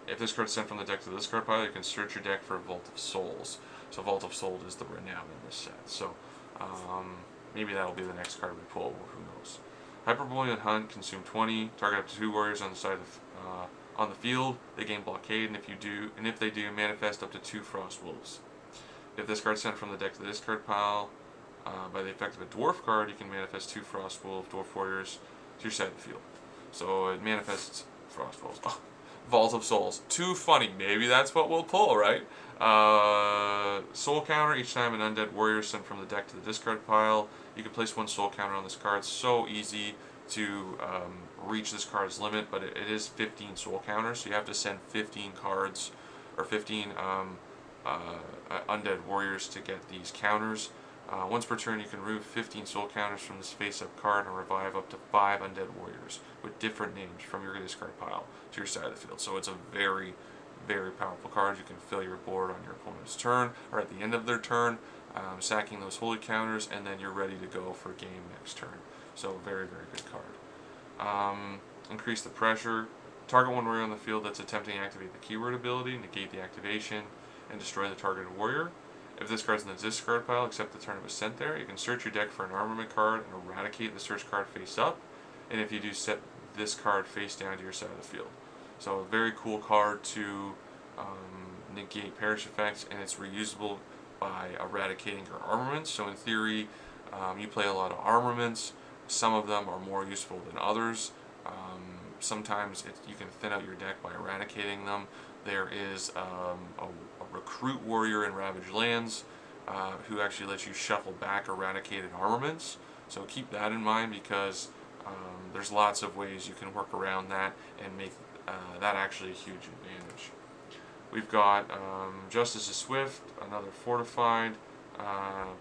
If this card is sent from the deck to the discard pile, you can search your deck for Vault of Souls. So Vault of Souls is the Renown in this set. So maybe that'll be the next card we pull, who knows. Hyperborean Hunt, consume 20, target up to 2 warriors on the side of on the field. They gain blockade, and if they do, manifest up to 2 Frost Wolves. If this card is sent from the deck to the discard pile by the effect of a dwarf card, you can manifest 2 Frost Wolf dwarf warriors to your side of the field. So it manifests Frost Wolves. Oh, Vault of Souls. Too funny. Maybe that's what we'll pull, right? Soul counter. Each time an undead warrior is sent from the deck to the discard pile, you can place 1 soul counter on this card. It's so easy to reach this card's limit, but it is 15 soul counters, so you have to send 15 cards, or 15 undead warriors to get these counters. Once per turn, you can remove 15 soul counters from this face-up card and revive up to 5 undead warriors with different names from your discard pile to your side of the field. So it's a very, very powerful card. You can fill your board on your opponent's turn or at the end of their turn, sacking those holy counters, and then you're ready to go for game next turn. So very, very good card. Increase the pressure. Target 1 warrior on the field that's attempting to activate the keyword ability, negate the activation, and destroy the targeted warrior. If this card's in the discard pile, except the turn it was sent there, you can search your deck for an armament card and eradicate the search card face up. And if you do, set this card face down to your side of the field. So a very cool card to negate perish effects, and it's reusable by eradicating your armaments. So in theory, you play a lot of armaments. Some of them are more useful than others. Sometimes you can thin out your deck by eradicating them. There is a recruit warrior in Ravaged Lands who actually lets you shuffle back eradicated armaments. So keep that in mind, because there's lots of ways you can work around that and make that actually a huge advantage. We've got Justice is Swift, another fortified,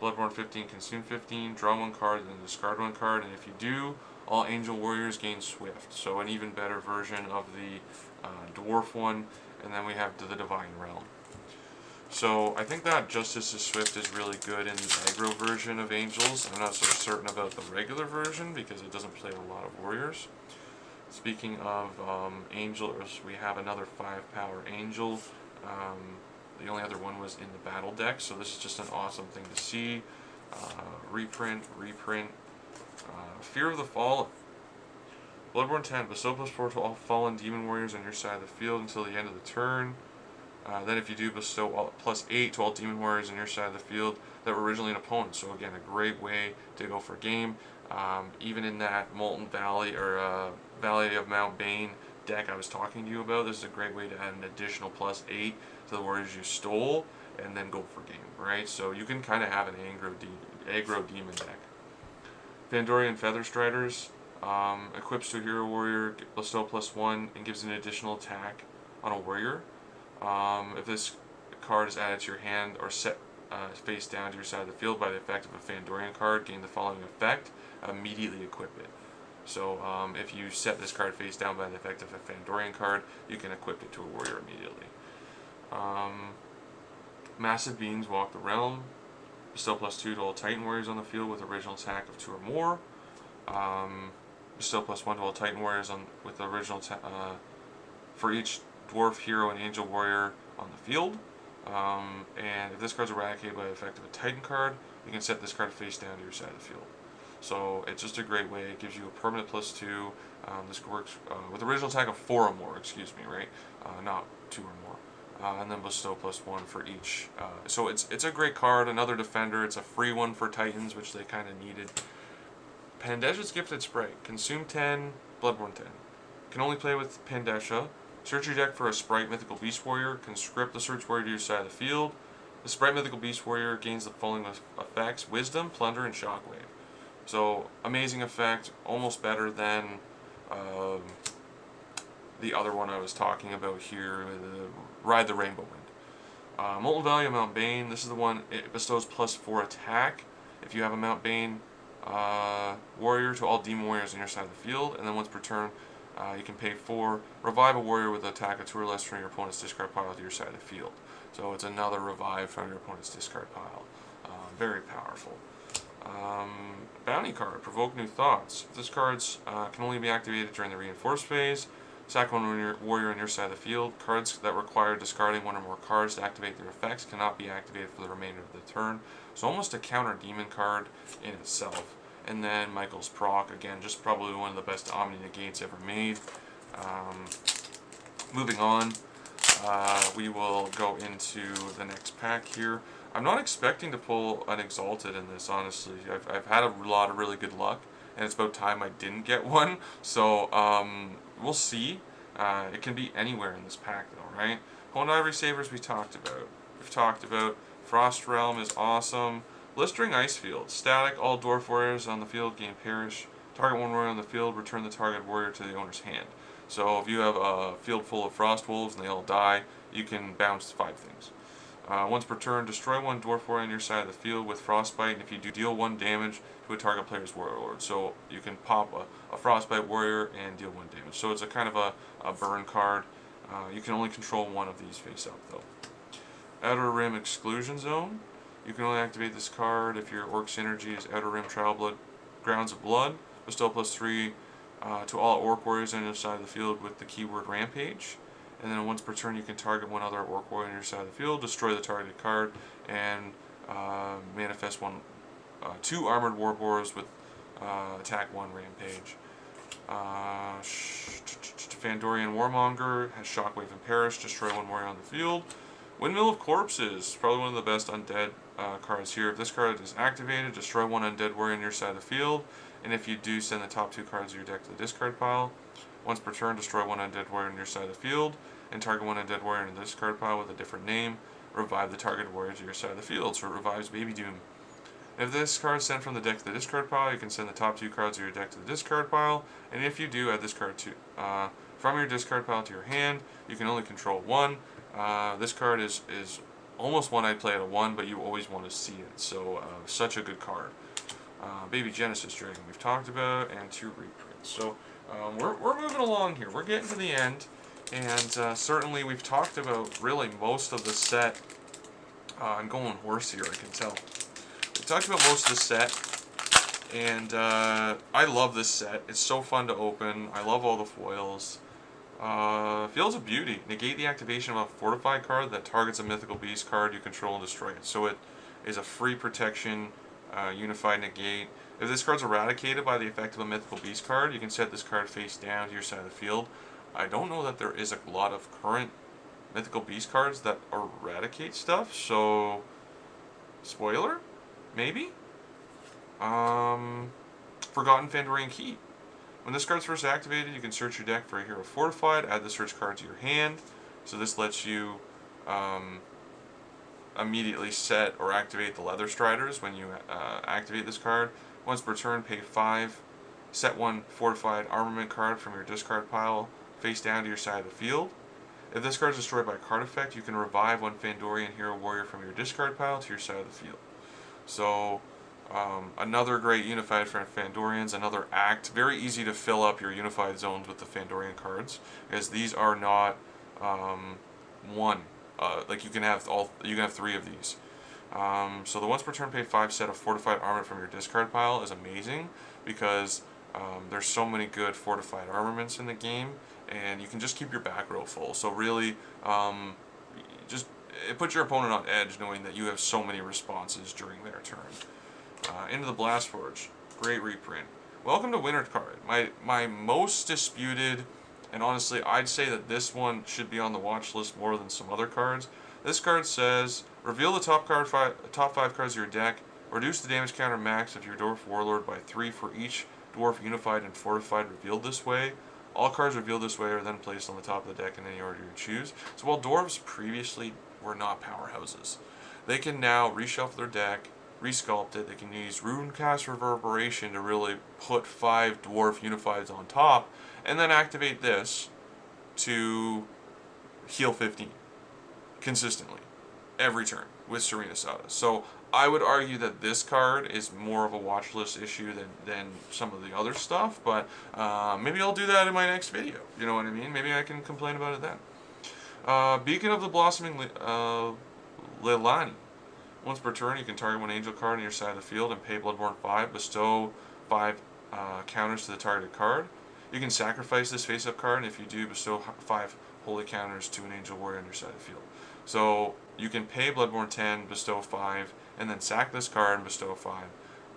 Bloodborne 15, consume 15, draw 1 card, and then discard 1 card, and if you do, all Angel Warriors gain Swift, so an even better version of the Dwarf one, and then we have the Divine Realm. So I think that Justice is Swift is really good in the aggro version of Angels. I'm not so certain about the regular version because it doesn't play a lot of warriors. Speaking of Angels, we have another 5-power Angel. The only other one was in the battle deck, so this is just an awesome thing to see. Reprint. Fear of the Fallen. Bloodborne 10. Bestow +4 to all fallen demon warriors on your side of the field until the end of the turn. Then if you do, bestow +8 to all demon warriors on your side of the field that were originally an opponent. So again, a great way to go for game. Even in that Molten Valley or Valley of Mount Bane deck I was talking to you about, this is a great way to add an additional +8 to the warriors you stole and then go for game, right? So you can kind of have an aggro demon deck. Fandorian Feather Striders. Equips to a hero warrior, bestow +1 and gives an additional attack on a warrior. If this card is added to your hand or set face down to your side of the field by the effect of a Fandorian card, gain the following effect, immediately equip it. So if you set this card face down by the effect of a Fandorian card, you can equip it to a warrior immediately. Massive Beings Walk the Realm. Bestow +2 to all Titan warriors on the field with original attack of 2 or more. Bestow +1 to all Titan warriors with the original for each dwarf, hero, and angel warrior on the field. And if this card's eradicated by the effect of a Titan card, you can set this card face down to your side of the field. So it's just a great way. It gives you a permanent +2. This works with original attack of 4 or more, right? Not 2 or more. And then bestow +1 for each. So it's a great card. Another defender. It's a free one for Titans, which they kind of needed. Pandesha's Gifted Sprite. Consume 10, Bloodborne 10. Can only play with Pandesha. Search your deck for a Sprite Mythical Beast Warrior. Conscript the Search Warrior to your side of the field. The Sprite Mythical Beast Warrior gains the following effects: Wisdom, Plunder, and Shockwave. So, amazing effect. Almost better than the other one I was talking about here, Ride the Rainbow Wind. Molten Valley of Mount Bane. This is the one, it bestows +4 attack if you have a Mount Bane warrior to all demon warriors on your side of the field, and then once per turn you can pay 4, revive a warrior with an attack of 2 or less from your opponent's discard pile to your side of the field. So it's another revive from your opponent's discard pile. Very powerful. Bounty card, Provoke New Thoughts. If this card can only be activated during the reinforced phase, sack one warrior on your side of the field. Cards that require discarding 1 or more cards to activate their effects cannot be activated for the remainder of the turn. So almost a counter demon card in itself. And then Michael's Proc, again, just probably one of the best Omni Negates ever made. Moving on, we will go into the next pack here. I'm not expecting to pull an Exalted in this, honestly. I've had a lot of really good luck, and it's about time I didn't get one. So we'll see. It can be anywhere in this pack, though, right? Hone Ivory Sabers we talked about. We've talked about. Frost Realm is awesome. Blistering Icefield. Static, all dwarf warriors on the field gain perish. Target one warrior on the field, return the target warrior to the owner's hand. So if you have a field full of Frost Wolves and they all die, you can bounce 5 things. Once per turn, destroy 1 dwarf warrior on your side of the field with Frostbite, and if you do, deal 1 damage to a target player's warlord. So you can pop a Frostbite warrior and deal 1 damage. So it's a kind of a burn card. You can only control 1 of these face up, though. Outer Rim Exclusion Zone. You can only activate this card if your Orc synergy is Outer Rim Grounds of Blood. Bestow +3 to all Orc warriors on your side of the field with the keyword Rampage. And then once per turn, you can target 1 other Orc warrior on your side of the field, destroy the targeted card, and manifest 2 Armored Warboars with attack 1 Rampage. Fandorian Warmonger has Shockwave and Perish, destroy 1 warrior on the field. Windmill of Corpses, probably one of the best undead cards here. If this card is activated, destroy 1 undead warrior on your side of the field, and if you do, send the top 2 cards of your deck to the discard pile. Once per turn, destroy 1 undead warrior on your side of the field, and target 1 undead warrior in the discard pile with a different name. Revive the target warrior to your side of the field, so it revives Baby Doom. If this card is sent from the deck to the discard pile, you can send the top 2 cards of your deck to the discard pile, and if you do, add this card from your discard pile to your hand. You can only control 1. This card is almost one I'd play at a 1, but you always want to see it. So such a good card. Baby Genesis Dragon we've talked about, and 2 reprints. So we're moving along here. We're getting to the end, and certainly we've talked about really most of the set. I'm going horse here, I can tell. We talked about most of the set, and I love this set. It's so fun to open. I love all the foils. Field's a beauty. Negate the activation of a fortified card that targets a mythical beast card you control and destroy it. So it is a free protection, unified negate. If this card's eradicated by the effect of a mythical beast card, you can set this card face down to your side of the field. I don't know that there is a lot of current mythical beast cards that eradicate stuff, so spoiler, maybe. Forgotten Fandorian Keep. When this card's first activated, you can search your deck for a hero fortified, add the search card to your hand. So this lets you immediately set or activate the Leather Striders when you activate this card. Once per turn, pay 5. Set one fortified armament card from your discard pile face down to your side of the field. If this card is destroyed by a card effect, you can revive one Fandorian Hero Warrior from your discard pile to your side of the field. So, another great unified for Fandorians, another act. Very easy to fill up your unified zones with the Fandorian cards, as these are not one. Like you can have 3 of these. So the once per turn pay 5 set of fortified armament from your discard pile is amazing because there's so many good fortified armaments in the game, and you can just keep your back row full. So really, just it puts your opponent on edge knowing that you have so many responses during their turn. Into the Blast Forge, great reprint. Welcome to Winter card. My most disputed, and honestly, I'd say that this one should be on the watch list more than some other cards. This card says, reveal the top 5 cards of your deck, reduce the damage counter max of your Dwarf Warlord by 3 for each Dwarf Unified and Fortified revealed this way. All cards revealed this way are then placed on the top of the deck in any order you choose. So while Dwarves previously were not powerhouses, they can now reshuffle their deck, resculpt it. They can use Runecast Reverberation to really put 5 Dwarf Unifieds on top, and then activate this to heal 15 consistently every turn with Serena Sada. So I would argue that this card is more of a watch list issue than some of the other stuff, but maybe I'll do that in my next video. You know what I mean? Maybe I can complain about it then. Beacon of the Blossoming Leilani. Once per turn, you can target one angel card on your side of the field and pay Bloodborne 5, bestow 5 counters to the targeted card. You can sacrifice this face-up card, and if you do, bestow 5 holy counters to an angel warrior on your side of the field. So you can pay Bloodborne 10, bestow 5, and then sack this card and bestow 5.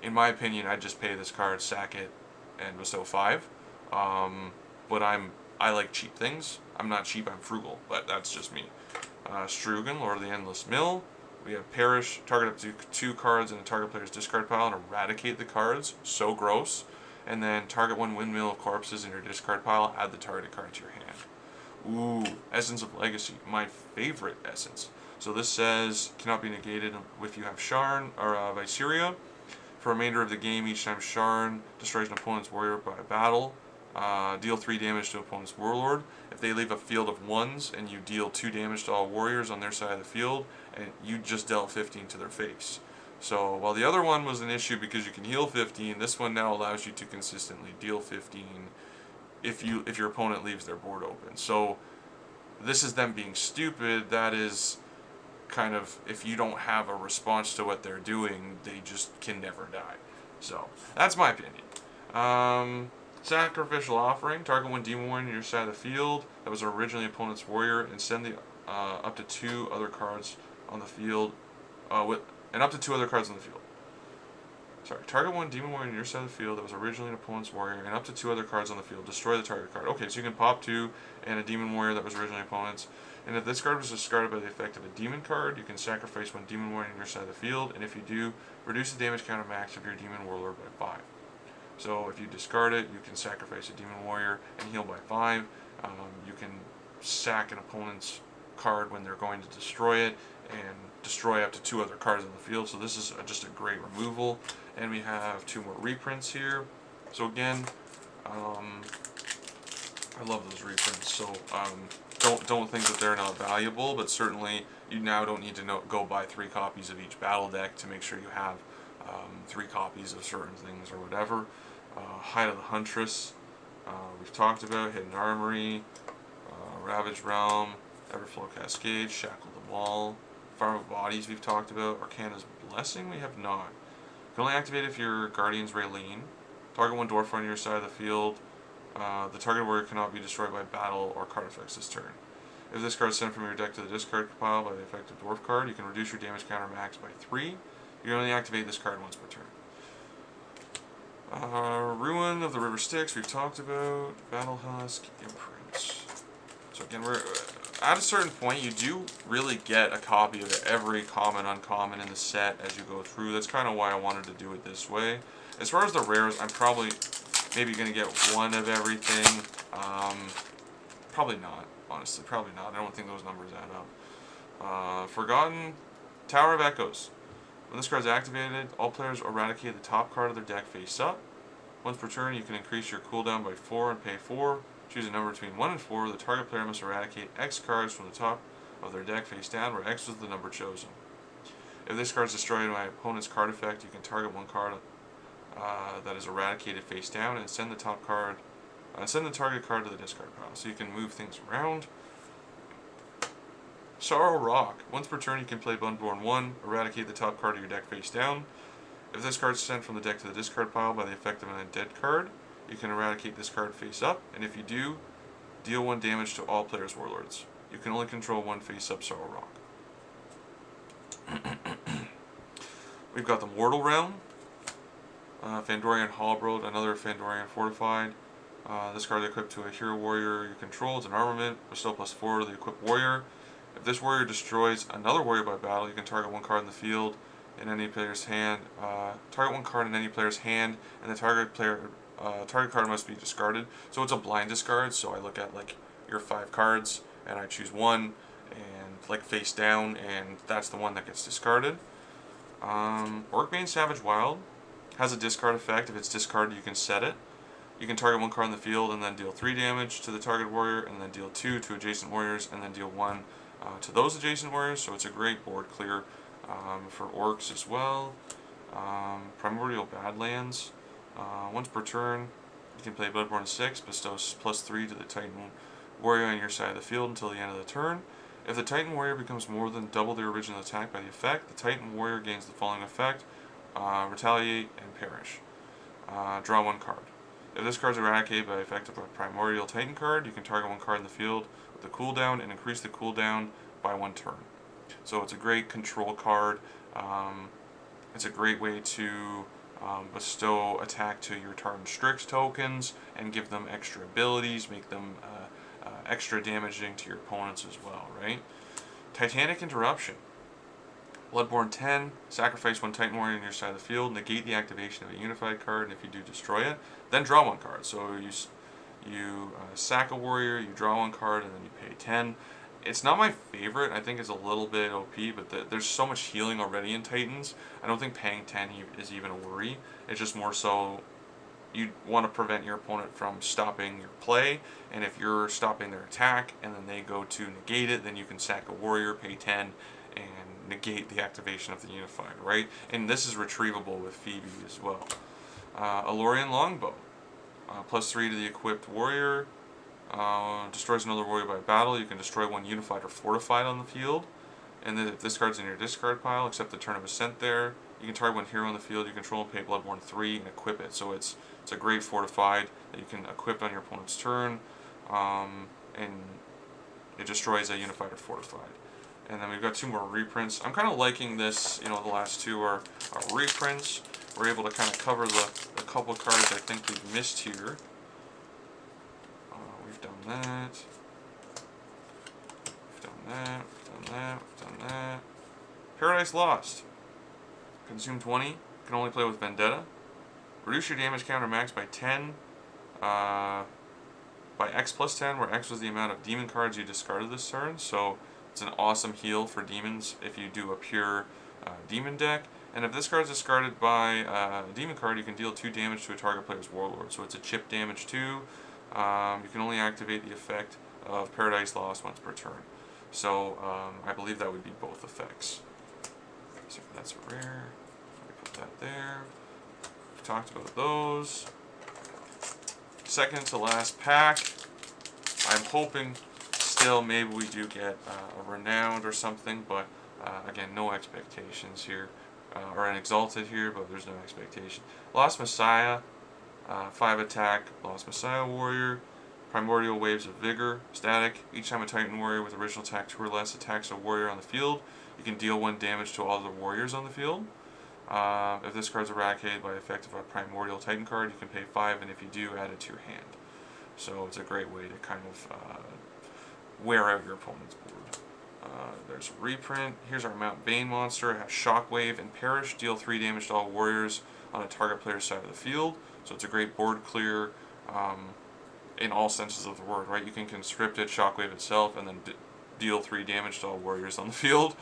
In my opinion, I'd just pay this card, sack it, and bestow 5. But I like cheap things. I'm not cheap, I'm frugal, but that's just me. Strugan, Lord of the Endless Mill. We have Perish, target up to 2 cards in a target player's discard pile and eradicate the cards. So gross. And then target 1 Windmill of Corpses in your discard pile, add the targeted card to your hand. Ooh, Essence of Legacy, my favorite essence. So this says, cannot be negated if you have Sharn, or Viseria. For the remainder of the game, each time Sharn destroys an opponent's warrior by battle, deal 3 damage to opponent's warlord. If they leave a field of 1s and you deal 2 damage to all warriors on their side of the field, and you just dealt 15 to their face. So while the other one was an issue because you can heal 15, this one now allows you to consistently deal 15 if your opponent leaves their board open. So this is them being stupid. That is kind of, if you don't have a response to what they're doing, they just can never die. So that's my opinion. Sacrificial Offering. Target 1 Demon Warrior on your side of the field that was originally opponent's warrior, and send the up to 2 other cards on the field up to 2 other cards on the field. Sorry, target 1 Demon Warrior on your side of the field that was originally an opponent's warrior, and up to 2 other cards on the field. Destroy the target card. Okay, so you can pop 2 and a Demon Warrior that was originally opponent's. And if this card was discarded by the effect of a demon card, you can sacrifice 1 Demon Warrior on your side of the field, and if you do, reduce the damage counter max of your Demon Warlord by 5. So if you discard it, you can sacrifice a Demon Warrior and heal by 5. You can sack an opponent's card when they're going to destroy it, and destroy up to 2 other cards on the field. So this is just a great removal. And we have 2 more reprints here. So again, I love those reprints. So don't think that they're not valuable, but certainly you now don't need to go buy 3 copies of each battle deck to make sure you have 3 copies of certain things or whatever. Hide of the Huntress, we've talked about. Hidden Armory, Ravaged Realm, Everflow Cascade, Shackle the Wall, Farm of Bodies we've talked about. Arcana's Blessing we have not. You can only activate if your Guardian's Raylene. Target 1 Dwarf on your side of the field The target warrior cannot be destroyed by battle or card effects this turn. If this card is sent from your deck to the discard pile by the effective dwarf card, you can reduce your damage counter max by 3. You can only activate this card once per turn. Ruin of the River Styx, we've talked about. Battle Husk, Imprint. So again, we're at a certain point, you do really get a copy of every common, uncommon in the set as you go through. That's kind of why I wanted to do it this way. As far as the rares, I'm probably maybe going to get one of everything. Probably not, honestly. Probably not. I don't think those numbers add up. Forgotten Tower of Echoes. When this card is activated, all players eradicate the top card of their deck face up. Once per turn, you can increase your cooldown by 4 and pay 4. Choose a number between 1 and 4. The target player must eradicate X cards from the top of their deck face down, where X was the number chosen. If this card is destroyed by an opponent's card effect, you can target one card that is eradicated face down and send the target card to the discard pile. So you can move things around. Sorrow Rock. Once per turn, you can play Bloodborne 1, eradicate the top card of your deck face down. If this card is sent from the deck to the discard pile by the effect of an undead card, you can eradicate this card face up, and if you do, deal 1 damage to all players' warlords. You can only control 1 face up Sorrow Rock. We've got the Mortal Realm, Fandorian Halberd, another Fandorian Fortified. This card is equipped to a hero warrior you control. It's an armament, bestow +4 to the equipped warrior. If this warrior destroys another warrior by battle, you can target 1 card in the field in any player's hand. Target 1 card in any player's hand, and the target card must be discarded. So it's a blind discard. So I look at like your 5 cards, and I choose 1, and like face down, and that's the one that gets discarded. Orcbane Savage Wild has a discard effect. If it's discarded, you can set it. You can target 1 card in the field and then deal 3 damage to the target warrior, and then deal 2 to adjacent warriors, and then deal 1 to those adjacent warriors. So it's a great board clear for orcs as well. Primordial Badlands. Once per turn, you can play Bloodborne 6, bestows +3 to the Titan warrior on your side of the field until the end of the turn. If the Titan warrior becomes more than double their original attack by the effect, the Titan warrior gains the following effect: Retaliate and Perish. Draw 1 card. If this card is eradicated by the effect of a Primordial Titan card, you can target 1 card in the field with a cooldown and increase the cooldown by 1 turn. So it's a great control card. It's a great way to bestow attack to your Tartan Strix tokens and give them extra abilities, make them extra damaging to your opponents as well, right? Titanic Interruption. Bloodborne 10, sacrifice 1 Titan Warrior on your side of the field, negate the activation of a unified card, and if you do, destroy it. Then draw 1 card. So you sack a warrior, you draw 1 card, and then you pay 10. It's not my favorite. I think it's a little bit OP, but there's so much healing already in Titans. I don't think paying 10 is even a worry. It's just more so you want to prevent your opponent from stopping your play, and if you're stopping their attack and then they go to negate it, then you can sack a warrior, pay 10, and negate the activation of the unified, right? And this is retrievable with Phoebe as well. Alorian Longbow, +3 to the equipped warrior, destroys another warrior by battle. You can destroy 1 unified or fortified on the field, and then if this card's in your discard pile, except the turn of ascent there, you can target 1 hero on the field you control and pay Bloodborne 3 and equip it. So it's a great fortified that you can equip on your opponent's turn, and it destroys a unified or fortified. And then we've got 2 more reprints. I'm kind of liking this. The last 2 are reprints. We're able to kind of cover the couple cards I think we've missed here. We've done that. We've done that. We've done that. We've done that. Paradise Lost. Consume 20. Can only play with Vendetta. Reduce your damage counter max by 10. By X +10, where X was the amount of demon cards you discarded this turn. So it's an awesome heal for demons if you do a pure demon deck. And if this card is discarded by a demon card, you can deal 2 damage to a target player's warlord. So it's a chip damage too. You can only activate the effect of Paradise Lost once per turn. So I believe that would be both effects. So that's a rare. Let me put that there. We've talked about those. Second to last pack. I'm hoping still maybe we do get a Renowned or something, but again, no expectations here. Or an Exalted here, but there's no expectation. Lost Messiah. 5 attack, Lost Messiah Warrior. Primordial Waves of Vigor, static. Each time a Titan Warrior with original attack 2 or less attacks a warrior on the field, you can deal 1 damage to all other warriors on the field. If this card's eradicated by effect of a Primordial Titan card, you can pay 5, and if you do, add it to your hand. So it's a great way to kind of wear out your opponent's board. There's a reprint. Here's our Mount Bane monster. It has Shockwave and Perish. Deal 3 damage to all warriors on a target player's side of the field. So it's a great board clear in all senses of the word, right? You can conscript it, Shockwave itself, and then deal 3 damage to all warriors on the field.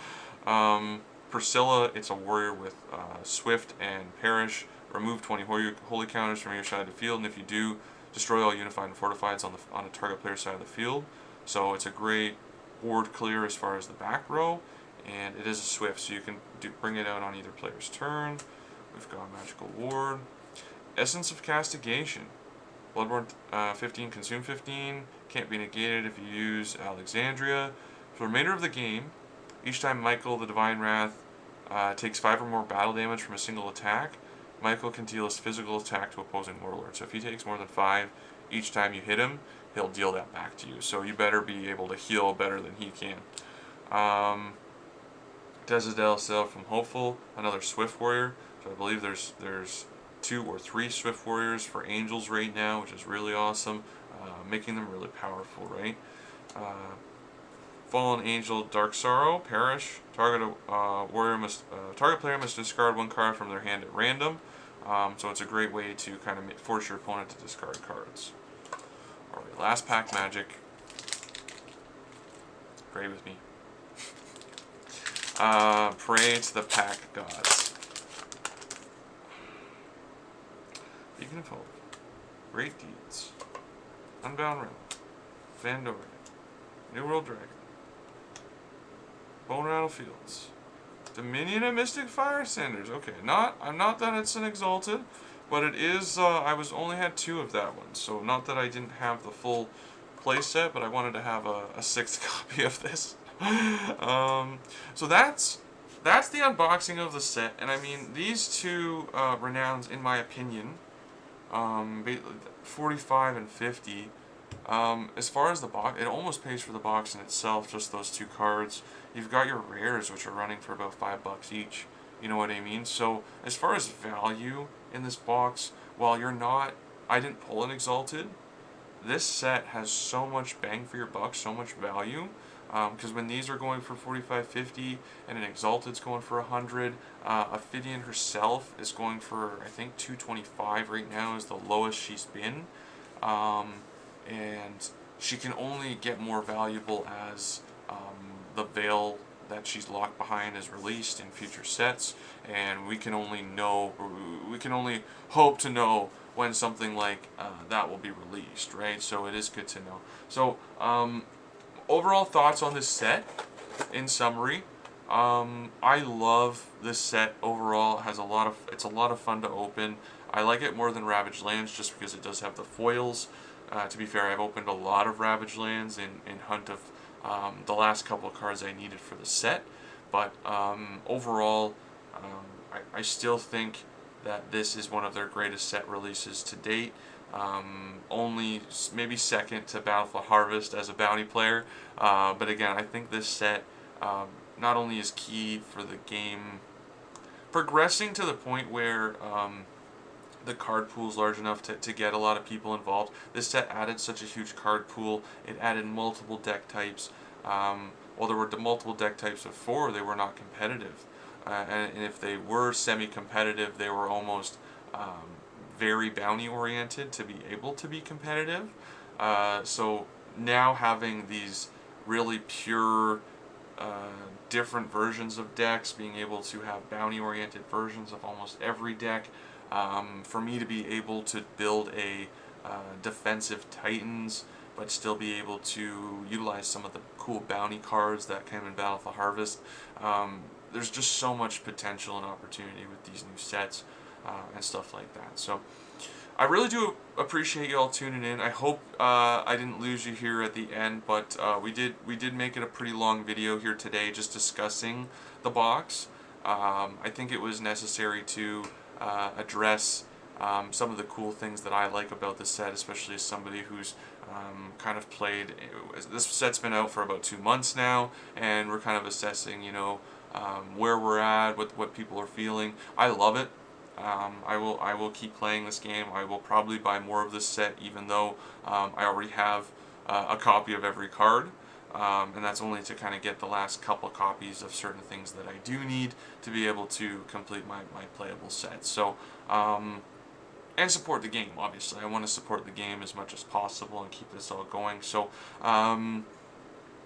Priscilla, it's a warrior with Swift and Perish. Remove 20 holy counters from your side of the field, and if you do, destroy all unified and fortifieds on a target player's side of the field. So it's a great board clear as far as the back row, and it is a Swift, so you can bring it out on either player's turn. We've got Magical Ward. Essence of Castigation. Bloodborne 15, consume 15. Can't be negated if you use Alexandria. For the remainder of the game, each time Michael the Divine Wrath takes 5 or more battle damage from a single attack, Michael can deal his physical attack to opposing warlords. So if he takes more than 5 each time you hit him, he'll deal that back to you. So you better be able to heal better than he can. Desidel Cell from Hopeful, another Swift Warrior. So I believe there's 2 or 3 Swift Warriors for Angels right now, which is really awesome, making them really powerful, right? Fallen Angel Dark Sorrow, Perish. Target player must discard 1 card from their hand at random. So it's a great way to kind of force your opponent to discard cards. Alright, last pack Magic. Pray with me. Pray to the pack gods. Beacon of Hope. Great Deeds. Unbound Realm. Vandoria. New World Dragon. Bone Rattle Fields. Dominion of Mystic Fire Senders. Okay, I'm not that it's an Exalted, but it is, I only had 2 of that one, so not that I didn't have the full playset, but I wanted to have a 6th copy of this. So that's the unboxing of the set, and I mean, these 2 Renowns, in my opinion, 45 and 50, as far as the box, it almost pays for the box in itself, just those 2 cards. You've got your rares, which are running for about $5 each, you know what I mean? So, as far as value in this box, while I didn't pull an Exalted, this set has so much bang for your buck, so much value, because when these are going for 45, 50, and an Exalted's going for 100, Ophidian herself is going for, I think, 225 right now is the lowest she's been, and she can only get more valuable as the veil that she's locked behind is released in future sets, and we can only hope to know when something like that will be released, right? So it is good to know. So overall thoughts on this set, in summary, I love this set overall. It's a lot of fun to open. I like it more than Ravaged Lands just because it does have the foils. To be fair, I've opened a lot of Ravaged Lands in hunt of the last couple of cards I needed for the set, but overall, I still think that this is one of their greatest set releases to date. Only maybe second to Battlefield Harvest as a bounty player, but again, I think this set not only is key for the game progressing to the point where the card pool is large enough to get a lot of people involved. This set added such a huge card pool. It added multiple deck types. While there were multiple deck types before, they were not competitive. And if they were semi-competitive, they were almost very bounty-oriented to be able to be competitive. So now having these really pure, different versions of decks, being able to have bounty-oriented versions of almost every deck, for me to be able to build a defensive Titans, but still be able to utilize some of the cool bounty cards that came in Battlefield Harvest. There's just so much potential and opportunity with these new sets and stuff like that. So I really do appreciate you all tuning in. I hope I didn't lose you here at the end, but we did make it a pretty long video here today, just discussing the box. I think it was necessary to address Some of the cool things that I like about the set, especially as somebody who's kind of played. This set's been out for about 2 months now, and we're kind of assessing, where we're at, what people are feeling. I love it. I will keep playing this game. I will probably buy more of this set, even though I already have a copy of every card. And that's only to kind of get the last couple copies of certain things that I do need to be able to complete my playable set. So, and support the game, obviously. I want to support the game as much as possible and keep this all going. So,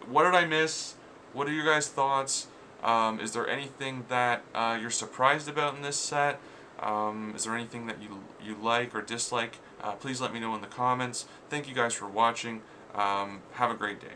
what did I miss? What are your guys' thoughts? Is there anything that you're surprised about in this set? Is there anything that you like or dislike? Please let me know in the comments. Thank you guys for watching. Have a great day.